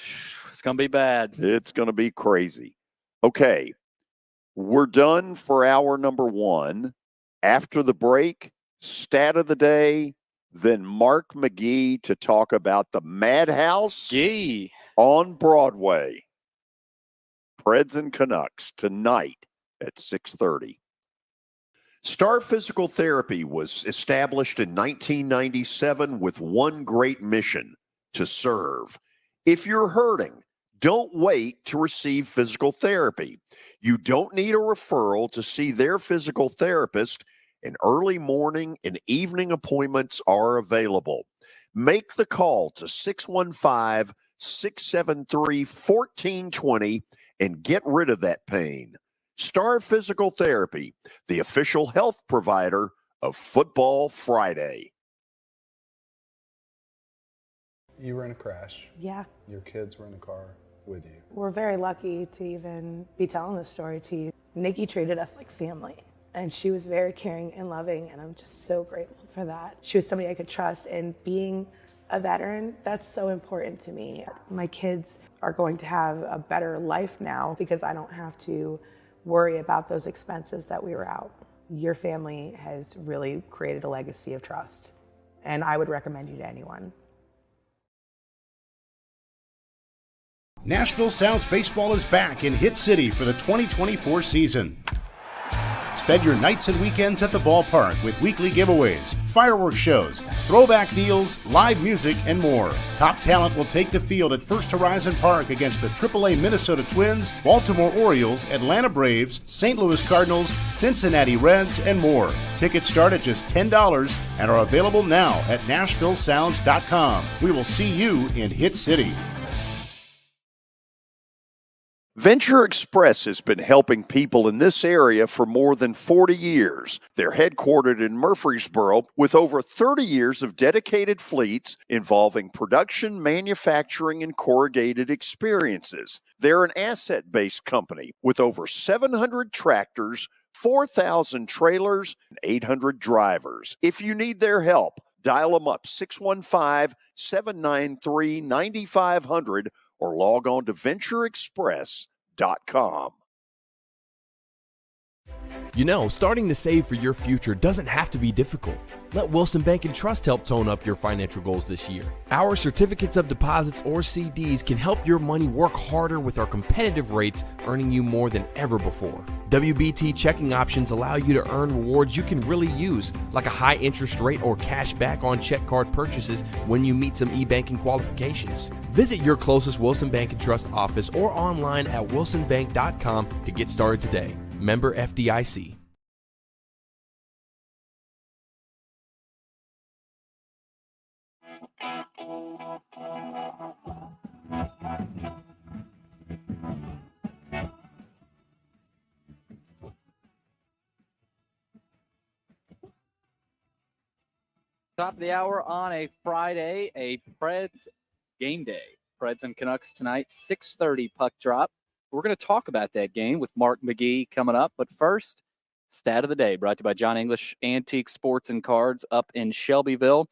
S3: It's going to be bad.
S2: It's going to be crazy. Okay, we're done for hour number 1. After the break, stat of the day, then Mark McGee to talk about the Madhouse on Broadway. Preds and Canucks tonight at 6:30. Star Physical Therapy was established in 1997 with one great mission: to serve. If you're hurting, don't wait to receive physical therapy. You don't need a referral to see their physical therapist, and early morning and evening appointments are available. Make the call to 615-673-1420 and get rid of that pain. Star Physical Therapy, the official health provider of Football Friday.
S5: You were in a crash.
S15: Yeah.
S5: Your kids were in the car with you.
S15: We're very lucky to even be telling this story to you. Nikki treated us like family, and she was very caring and loving, and I'm just so grateful for that. She was somebody I could trust, and being a veteran, that's so important to me. My kids are going to have a better life now because I don't have to worry about those expenses that we were out. Your family has really created a legacy of trust, and I would recommend you to anyone.
S16: Nashville Sounds Baseball is back in Hit City for the 2024 season. Spend your nights and weekends at the ballpark with weekly giveaways, fireworks shows, throwback deals, live music, and more. Top talent will take the field at First Horizon Park against the AAA Minnesota Twins, Baltimore Orioles, Atlanta Braves, St. Louis Cardinals, Cincinnati Reds, and more. Tickets start at just $10 and are available now at NashvilleSounds.com. We will see you in Hit City.
S2: Venture Express has been helping people in this area for more than 40 years. They're headquartered in Murfreesboro with over 30 years of dedicated fleets involving production, manufacturing, and corrugated experiences. They're an asset-based company with over 700 tractors, 4,000 trailers, and 800 drivers. If you need their help, dial them up 615-793-9500 or log on to ventureexpress.com.
S11: You know, starting to save for your future doesn't have to be difficult. Let Wilson Bank and Trust help tone up your financial goals this year. Our certificates of deposits or CDs can help your money work harder with our competitive rates, earning you more than ever before. WBT checking options allow you to earn rewards you can really use, like a high interest rate or cash back on check card purchases when you meet some e-banking qualifications. Visit your closest Wilson Bank and Trust office or online at wilsonbank.com to get started today. Member FDIC.
S3: Top of the hour on a Friday, a Preds game day. Preds and Canucks tonight, 6:30 puck drop. We're going to talk about that game with Mark McGee coming up. But first, stat of the day brought to you by John English Antique Sports and Cards up in Shelbyville,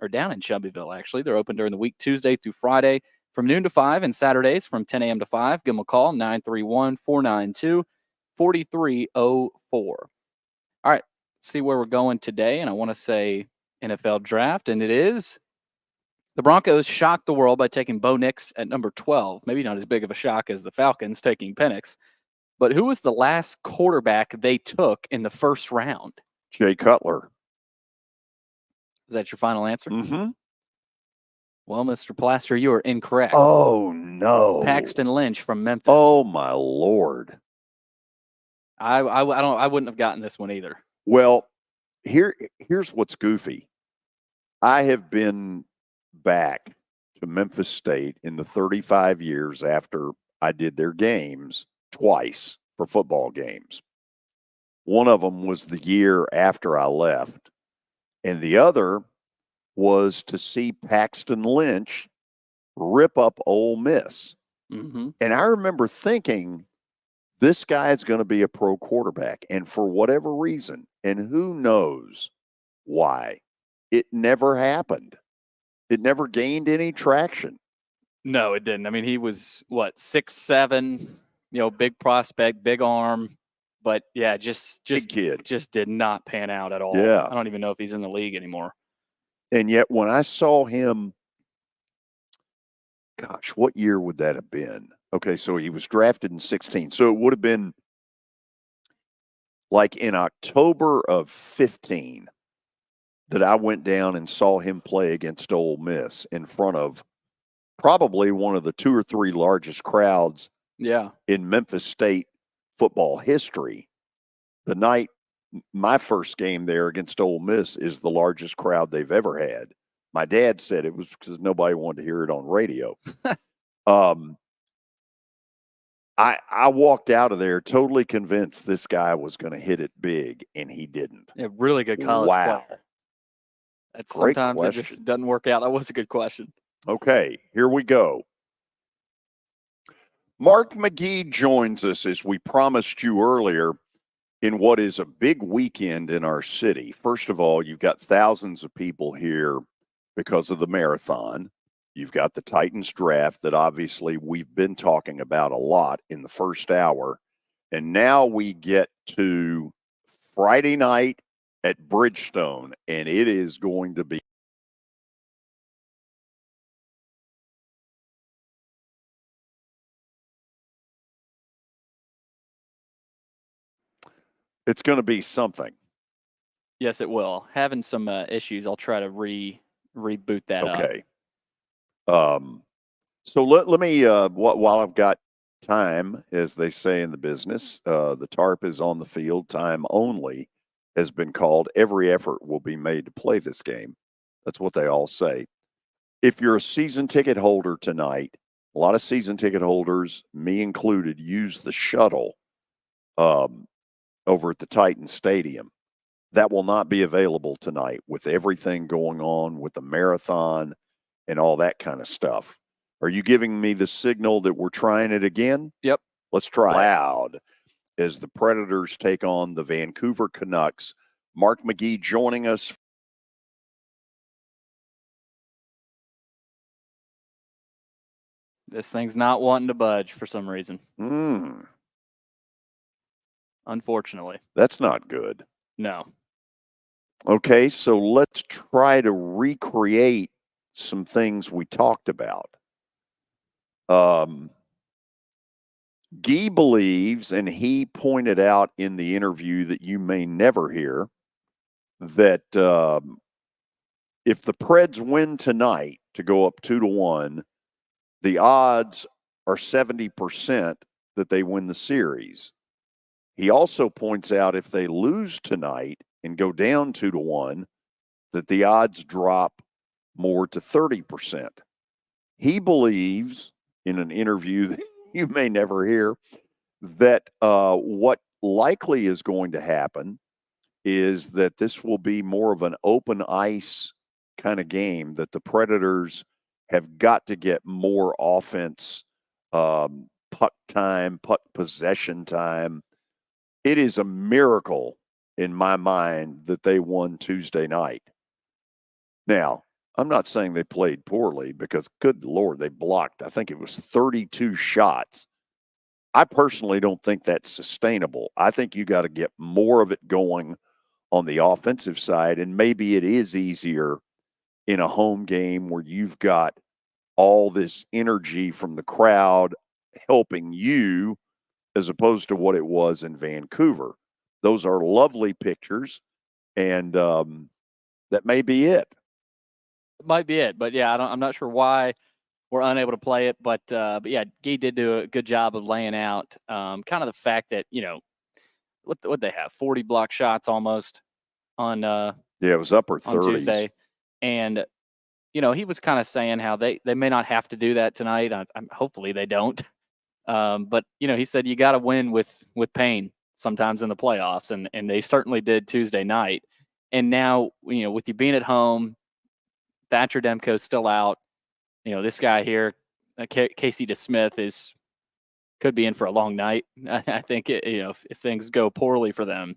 S3: or down in Shelbyville, actually. They're open during the week, Tuesday through Friday from noon to 5, and Saturdays from 10 a.m. to 5. Give them a call, 931-492-4304. All right, let's see where we're going today. And I want to say NFL draft, and it is the Broncos shocked the world by taking Bo Nix at number 12. Maybe not as big of a shock as the Falcons taking Penix. But who was the last quarterback they took in the first round?
S2: Jay Cutler.
S3: Is that your final answer?
S2: Mm-hmm.
S3: Well, Mr. Plaster, you are incorrect.
S2: Oh, no.
S3: Paxton Lynch from Memphis.
S2: Oh, my Lord.
S3: I wouldn't have gotten this one either.
S2: Well, here's what's goofy. I have been back to Memphis State in the 35 years after I did their games twice for football games. One of them was the year after I left, and the other was to see Paxton Lynch rip up Ole Miss.
S3: Mm-hmm.
S2: And I remember thinking, this guy is going to be a pro quarterback. And for whatever reason, and who knows why, it never happened. It never gained any traction.
S3: No, it didn't. I mean, he was, 6'7", big prospect, big arm. But, yeah, just
S2: big kid.
S3: Just did not pan out at all.
S2: Yeah.
S3: I don't even know if he's in the league anymore.
S2: And yet when I saw him, gosh, what year would that have been? Okay, so he was drafted in 16. So it would have been like in October of 15 that I went down and saw him play against Ole Miss in front of probably one of the 2 or 3 largest crowds in Memphis State football history. The night my first game there against Ole Miss is the largest crowd they've ever had. My dad said it was because nobody wanted to hear it on radio. I walked out of there totally convinced this guy was going to hit it big, and he didn't.
S3: Yeah, really good college player. That's
S2: Great
S3: sometimes
S2: question.
S3: it just doesn't work out. That was a good question.
S2: Okay, here we go. Mark McGee joins us, as we promised you earlier, in what is a big weekend in our city. First of all, you've got thousands of people here because of the marathon. You've got the Titans draft that obviously we've been talking about a lot in the first hour. And now we get to Friday night at Bridgestone, and it is going to be It's going to be something.
S3: Yes, it will. Having some issues, I'll try to reboot that up.
S2: Okay. So let me, while I've got time, as they say in the business, the tarp is on the field. Time only has been called. Every effort will be made to play this game. That's what they all say. If you're a season ticket holder tonight, a lot of season ticket holders, me included, use the shuttle over at the Titan Stadium. That will not be available tonight with everything going on with the marathon and all that kind of stuff. Are you giving me the signal that we're trying it again?
S3: Yep.
S2: Let's try loud as the Predators take on the Vancouver Canucks. Mark McGee joining us.
S3: This thing's not wanting to budge for some reason. Unfortunately.
S2: That's not good.
S3: No.
S2: Okay, so let's try to recreate some things we talked about. Guy believes, and he pointed out in the interview that you may never hear, that if the Preds win tonight to go up 2-1, the odds are 70% that they win the series. He also points out if they lose tonight and go down 2-1, that the odds drop more to 30%. He believes, in an interview that you may never hear, that what likely is going to happen is that this will be more of an open ice kind of game, that the Predators have got to get more offense, puck time, puck possession time. It is a miracle in my mind that they won Tuesday night. Now, I'm not saying they played poorly, because, good Lord, they blocked, I think it was 32 shots. I personally don't think that's sustainable. I think you got to get more of it going on the offensive side, and maybe it is easier in a home game where you've got all this energy from the crowd helping you, as opposed to what it was in Vancouver. Those are lovely pictures, and that may be it.
S3: It might be it, but yeah, I'm not sure why we're unable to play it, but yeah, Guy did do a good job of laying out kind of the fact that, what they have, 40 block shots almost on
S2: yeah, it was upper 30s
S3: on Tuesday, and he was kind of saying how they may not have to do that tonight. Hopefully they don't, but he said you got to win with pain sometimes in the playoffs, and they certainly did Tuesday night. And now with you being at home, Thatcher Demko's still out. This guy here, Casey DeSmith, could be in for a long night. I think if things go poorly for them.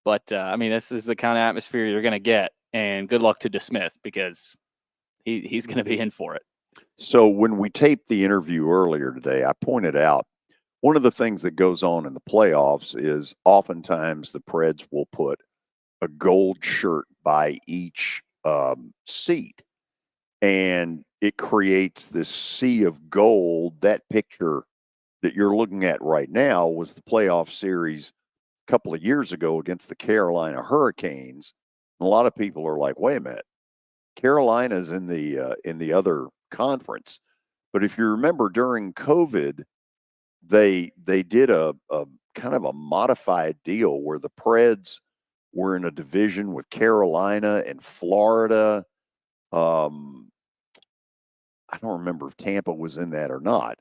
S3: But this is the kind of atmosphere you're going to get, and good luck to DeSmith, because he's going to be in for it.
S2: So when we taped the interview earlier today, I pointed out one of the things that goes on in the playoffs is oftentimes the Preds will put a gold shirt by each seat, and it creates this sea of gold. That picture that you're looking at right now was the playoff series a couple of years ago against the Carolina Hurricanes. And a lot of people are like, wait a minute, Carolina's in the other conference. But if you remember, during COVID, they did a kind of a modified deal where the Preds were in a division with Carolina and Florida. I don't remember if Tampa was in that or not.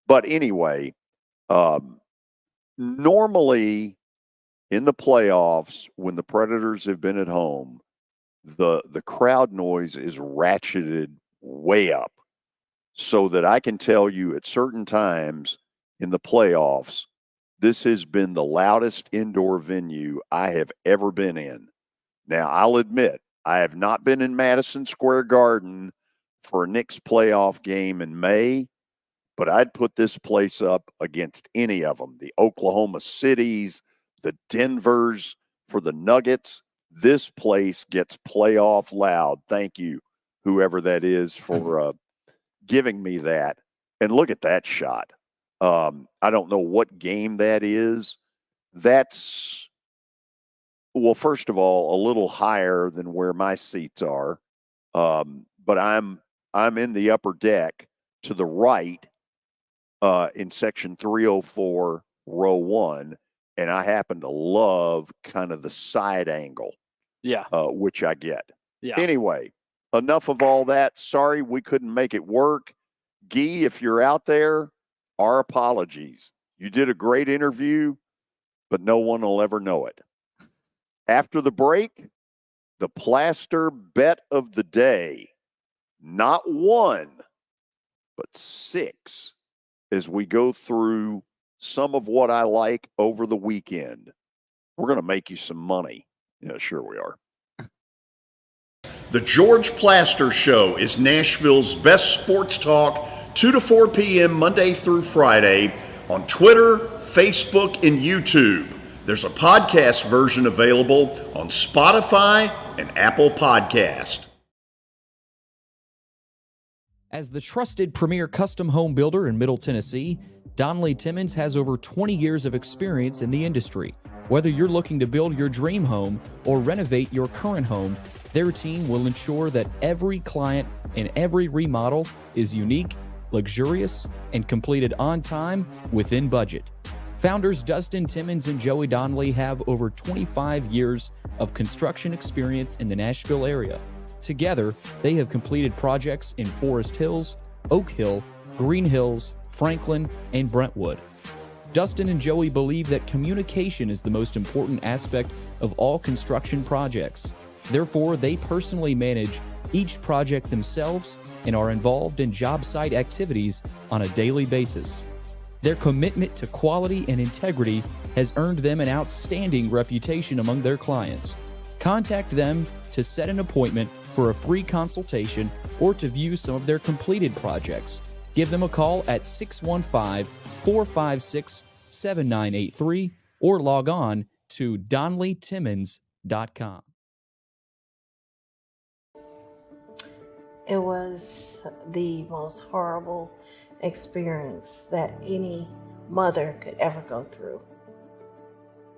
S2: But anyway, normally in the playoffs, when the Predators have been at home, the crowd noise is ratcheted way up, so that I can tell you at certain times in the playoffs, this has been the loudest indoor venue I have ever been in. Now, I'll admit, I have not been in Madison Square Garden for a Knicks playoff game in May, but I'd put this place up against any of them. The Oklahoma Cities, the Denvers, for the Nuggets. This place gets playoff loud. Thank you, whoever that is, for giving me that. And look at that shot. I don't know what game that is. That's Well, first of all, a little higher than where my seats are, but I'm in the upper deck to the right in section 304, row 1, and I happen to love kind of the side angle, which I get.
S3: Yeah.
S2: Anyway, enough of all that. Sorry we couldn't make it work. Gee, if you're out there, our apologies. You did a great interview, but no one will ever know it. After the break, the plaster bet of the day. Not 1, but 6, as we go through some of what I like over the weekend. We're going to make you some money. Yeah, sure we are.
S9: The George Plaster Show is Nashville's best sports talk, 2 to 4 p.m. Monday through Friday on Twitter, Facebook, and YouTube. There's a podcast version available on Spotify and Apple Podcast.
S6: As the trusted premier custom home builder in Middle Tennessee, Donnelly Timmons has over 20 years of experience in the industry. Whether you're looking to build your dream home or renovate your current home, their team will ensure that every client and every remodel is unique, luxurious, and completed on time within budget. Founders Dustin Timmons and Joey Donnelly have over 25 years of construction experience in the Nashville area. Together, they have completed projects in Forest Hills, Oak Hill, Green Hills, Franklin, and Brentwood. Dustin and Joey believe that communication is the most important aspect of all construction projects. Therefore, they personally manage each project themselves and are involved in job site activities on a daily basis. Their commitment to quality and integrity has earned them an outstanding reputation among their clients. Contact them to set an appointment for a free consultation or to view some of their completed projects. Give them a call at 615-456-7983 or log on to DonnellyTimmons.com.
S4: It was the most horrible experience that any mother could ever go through.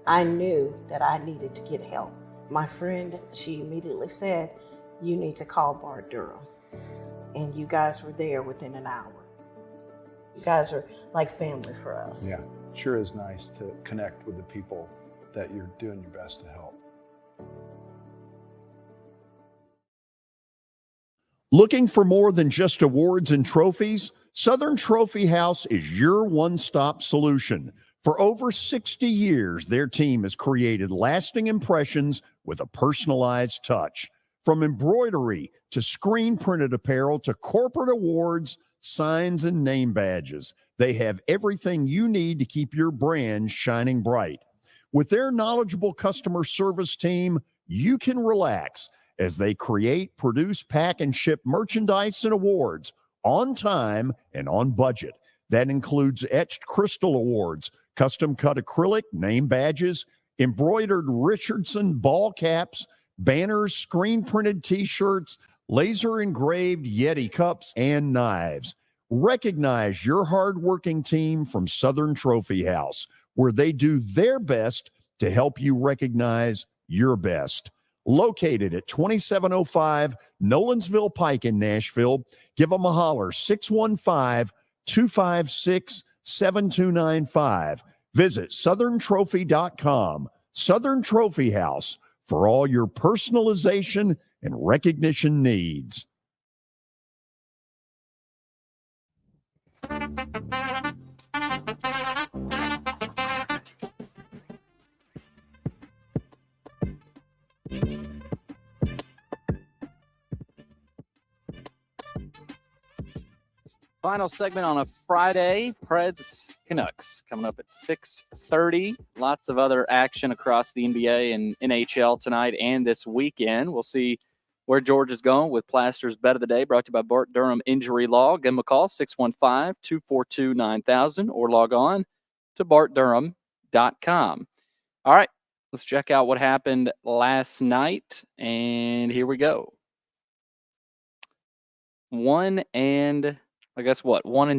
S4: I knew that I needed to get help. My friend, she immediately said, "You need to call Bart Durham." And you guys were there within an hour. You guys are like family for us.
S5: Yeah, sure is nice to connect with the people that you're doing your best to help.
S10: Looking for more than just awards and trophies? Southern Trophy House is your one-stop solution. For over 60 years, their team has created lasting impressions with a personalized touch. From embroidery to screen-printed apparel to corporate awards, signs, and name badges, they have everything you need to keep your brand shining bright. With their knowledgeable customer service team, you can relax as they create, produce, pack, and ship merchandise and awards on time and on budget. That includes etched crystal awards, custom-cut acrylic name badges, embroidered Richardson ball caps, banners, screen-printed T-shirts, laser-engraved Yeti cups, and knives. Recognize your hard-working team from Southern Trophy House, where they do their best to help you recognize your best. Located at 2705 Nolensville Pike in Nashville, give them a holler, 615-256-7295. Visit southerntrophy.com. Southern Trophy House, for all your personalization and recognition needs.
S3: Final segment on a Friday, Preds Canucks coming up at 6:30. Lots of other action across the NBA and NHL tonight and this weekend. We'll see where George is going with Plaster's Bet of the Day, brought to you by Bart Durham Injury Law. Give him a call, 615-242-9000, or log on to bartdurham.com. All right, let's check out what happened last night, and here we go. 1 and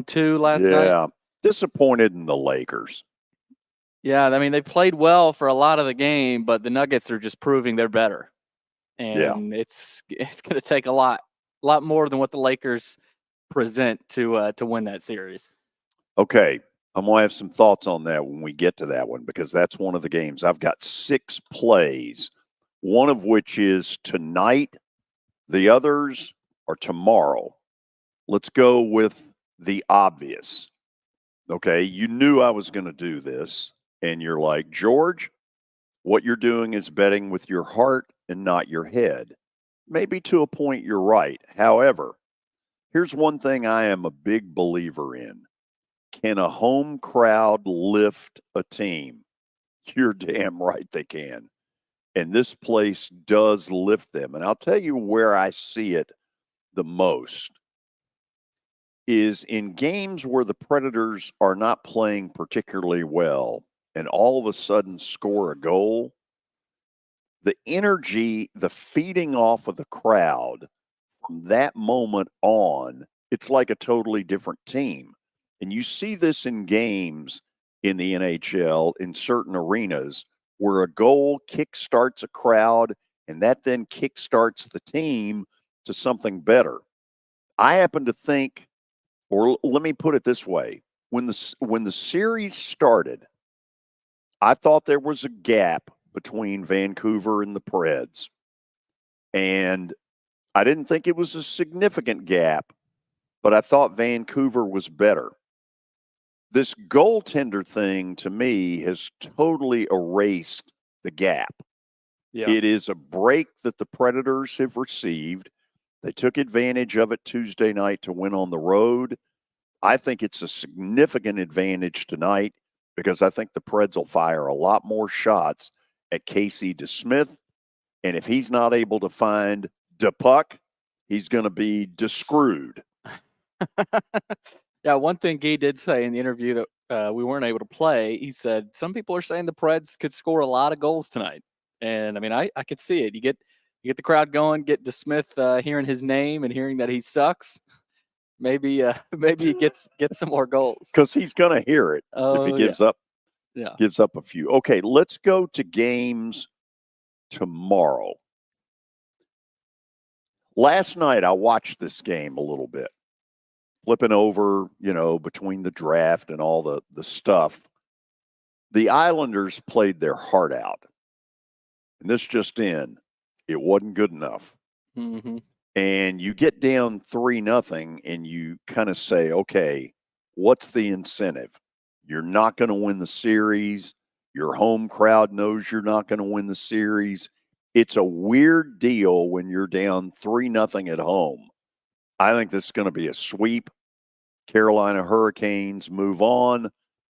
S3: 2 last night?
S2: Yeah, disappointed in the Lakers.
S3: Yeah, I mean, they played well for a lot of the game, but the Nuggets are just proving they're better. And it's going to take a lot more than what the Lakers present to win that series.
S2: Okay, I'm going to have some thoughts on that when we get to that one, because that's one of the games. I've got 6 plays, one of which is tonight. The others are tomorrow. Let's go with the obvious. Okay, you knew I was going to do this, and you're like, George, what you're doing is betting with your heart and not your head. Maybe to a point you're right. However, here's one thing I am a big believer in. Can a home crowd lift a team? You're damn right they can. And this place does lift them. And I'll tell you where I see it the most is in games where the Predators are not playing particularly well and all of a sudden score a goal. The energy, the feeding off of the crowd from that moment on, it's like a totally different team. And you see this in games in the NHL in certain arenas where a goal kickstarts a crowd and that then kickstarts the team to something better. I happen to think, or let me put it this way, when the series started, I thought there was a gap between Vancouver and the Preds. And I didn't think it was a significant gap, but I thought Vancouver was better. This goaltender thing, to me, has totally erased the gap.
S3: Yeah.
S2: It is a break that the Predators have received. They took advantage of it Tuesday night to win on the road. I think it's a significant advantage tonight because I think the Preds will fire a lot more shots at Casey DeSmith. And if he's not able to find the puck, he's going to be descrewed.
S3: Yeah, one thing Guy did say in the interview that we weren't able to play, he said, some people are saying the Preds could score a lot of goals tonight. And, I mean, I could see it. You get the crowd going, get DeSmith hearing his name and hearing that he sucks. Maybe he gets some more goals.
S2: Because he's going to hear it if he gives up.
S3: Yeah.
S2: Gives up a few. Okay, let's go to games tomorrow. Last night, I watched this game a little bit, flipping over, between the draft and all the stuff. The Islanders played their heart out. And this just in, it wasn't good enough.
S3: Mm-hmm.
S2: And you get down 3-0 and you kind of say, okay, what's the incentive? You're not going to win the series. Your home crowd knows you're not going to win the series. It's a weird deal when you're down 3-0 at home. I think this is going to be a sweep. Carolina Hurricanes move on.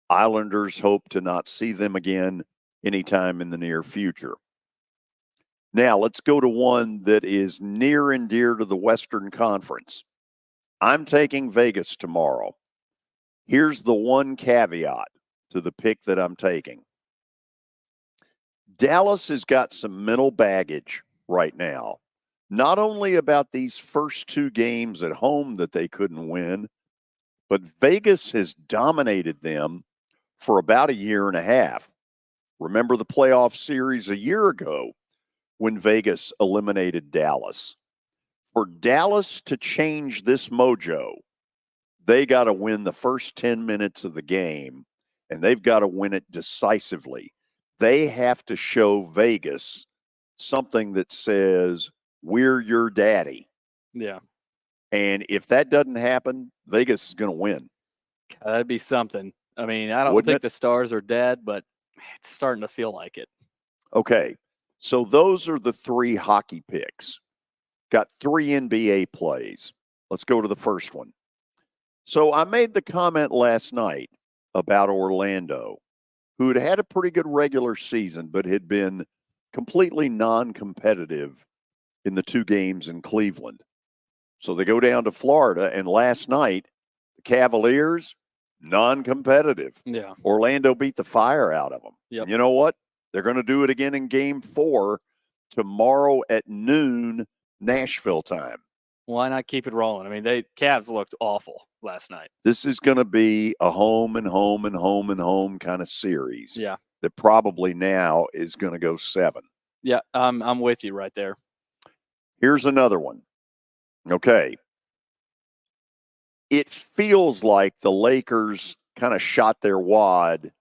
S2: Islanders hope to not see them again anytime in the near future. Now, let's go to one that is near and dear to the Western Conference. I'm taking Vegas tomorrow. Here's the one caveat to the pick that I'm taking. Dallas has got some mental baggage right now, not only about these first 2 games at home that they couldn't win, but Vegas has dominated them for about 1.5 years. Remember the playoff series a year ago when Vegas eliminated Dallas. For Dallas to change this mojo, they got to win the first 10 minutes of the game, and they've got to win it decisively. They have to show Vegas something that says, we're your daddy.
S3: Yeah.
S2: And if that doesn't happen, Vegas is going to win.
S3: That'd be something. I mean, I don't think the Stars are dead, but it's starting to feel like it.
S2: Okay. So those are the 3 hockey picks. Got 3 NBA plays. Let's go to the first one. So I made the comment last night about Orlando, who had had a pretty good regular season, but had been completely non-competitive in the 2 games in Cleveland. So they go down to Florida, and last night, the Cavaliers, non-competitive.
S3: Yeah.
S2: Orlando beat the fire out of them.
S3: Yep.
S2: You know what? They're going to do it again in Game 4 tomorrow at noon, Nashville time.
S3: Why not keep it rolling? I mean, Cavs looked awful last night.
S2: This is going to be a home and home and home and home kind of series.
S3: Yeah.
S2: That probably now is going to go 7.
S3: Yeah, I'm with you right there.
S2: Here's another one. Okay. It feels like the Lakers kind of shot their wad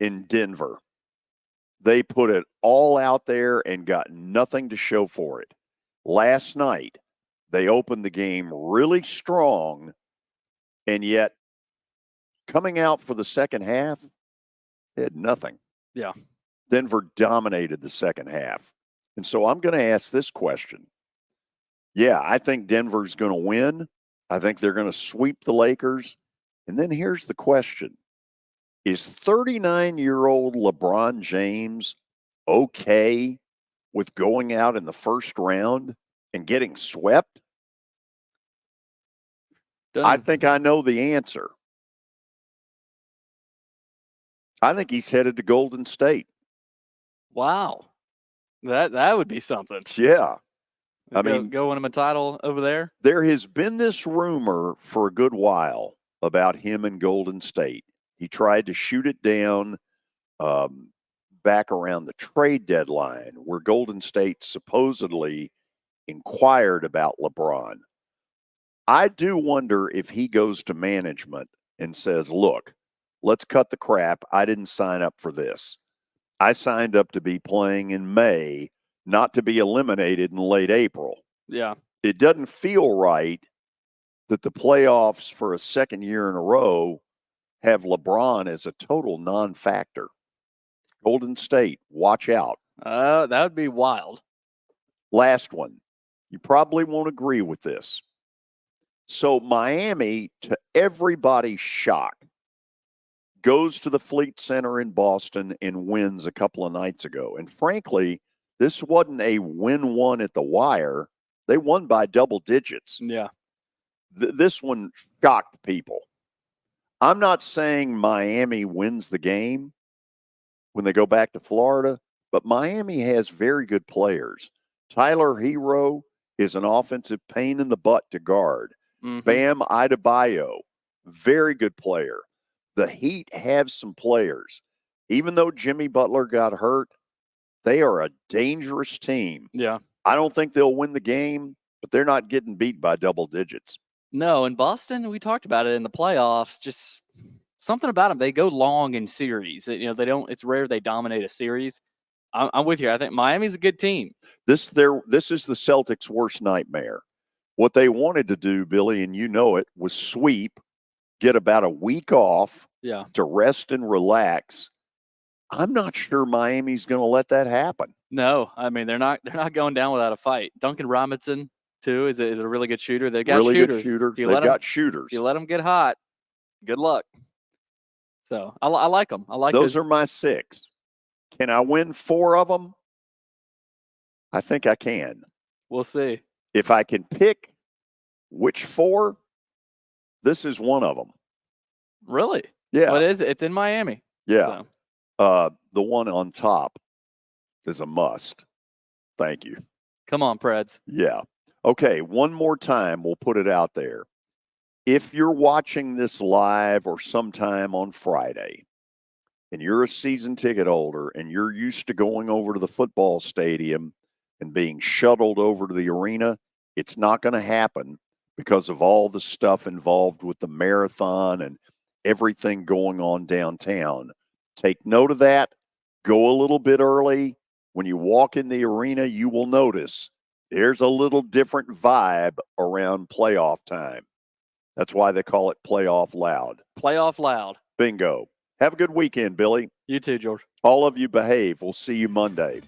S2: in Denver. They put it all out there and got nothing to show for it. Last night, they opened the game really strong, and yet coming out for the second half, they had nothing.
S3: Yeah.
S2: Denver dominated the second half. And so I'm going to ask this question. Yeah, I think Denver's going to win. I think they're going to sweep the Lakers. And then here's the question. Is 39-year-old LeBron James okay with going out in the first round and getting swept? I think I know the answer. I think he's headed to Golden State.
S3: Wow. That would be something.
S2: Yeah. I mean,
S3: go win him a title over there.
S2: There has been this rumor for a good while about him and Golden State. He tried to shoot it down back around the trade deadline where Golden State supposedly inquired about LeBron. I do wonder if he goes to management and says, look, let's cut the crap. I didn't sign up for this. I signed up to be playing in May, not to be eliminated in late April.
S3: Yeah.
S2: It doesn't feel right that the playoffs for a second year in a row have LeBron as a total non-factor. Golden State, watch out.
S3: That would be wild.
S2: Last one. You probably won't agree with this. So Miami, to everybody's shock, goes to the Fleet Center in Boston and wins a couple of nights ago. And frankly, this wasn't a win-one at the wire. They won by double digits.
S3: Yeah.
S2: This one shocked people. I'm not saying Miami wins the game when they go back to Florida, but Miami has very good players. Tyler Hero is an offensive pain in the butt to guard.
S3: Mm-hmm.
S2: Bam Adebayo, very good player. The Heat have some players. Even though Jimmy Butler got hurt, they are a dangerous team.
S3: Yeah.
S2: I don't think they'll win the game, but they're not getting beat by double digits.
S3: No, in Boston, we talked about it in the playoffs. Just something about them. They go long in series. They don't. It's rare they dominate a series. I'm with you. I think Miami's a good team.
S2: This is the Celtics' worst nightmare. What they wanted to do, Billy, and you know it, was sweep, get about a week off to rest and relax. I'm not sure Miami's going to let that happen.
S3: No, I mean they're not going down without a fight. Duncan Robinson too is a really good shooter. They've got
S2: really
S3: shooters.
S2: Good shooter.
S3: They've
S2: got shooters.
S3: If you let them get hot, good luck. So I like them. I like
S2: those are my 6. Can I win 4 of them? I think I can.
S3: We'll see.
S2: If I can pick which 4, this is one of them.
S3: Really?
S2: Yeah.
S3: What is it? It's in Miami.
S2: Yeah. So. The one on top is a must. Thank you.
S3: Come on, Preds.
S2: Yeah. Okay, one more time, we'll put it out there. If you're watching this live or sometime on Friday, and you're a season ticket holder and you're used to going over to the football stadium and being shuttled over to the arena, it's not going to happen because of all the stuff involved with the marathon and everything going on downtown. Take note of that. Go a little bit early. When you walk in the arena, you will notice there's a little different vibe around playoff time. That's why they call it playoff loud.
S3: Playoff loud.
S2: Bingo. Have a good weekend, Billy.
S3: You too, George.
S2: All of you behave. We'll see you Monday.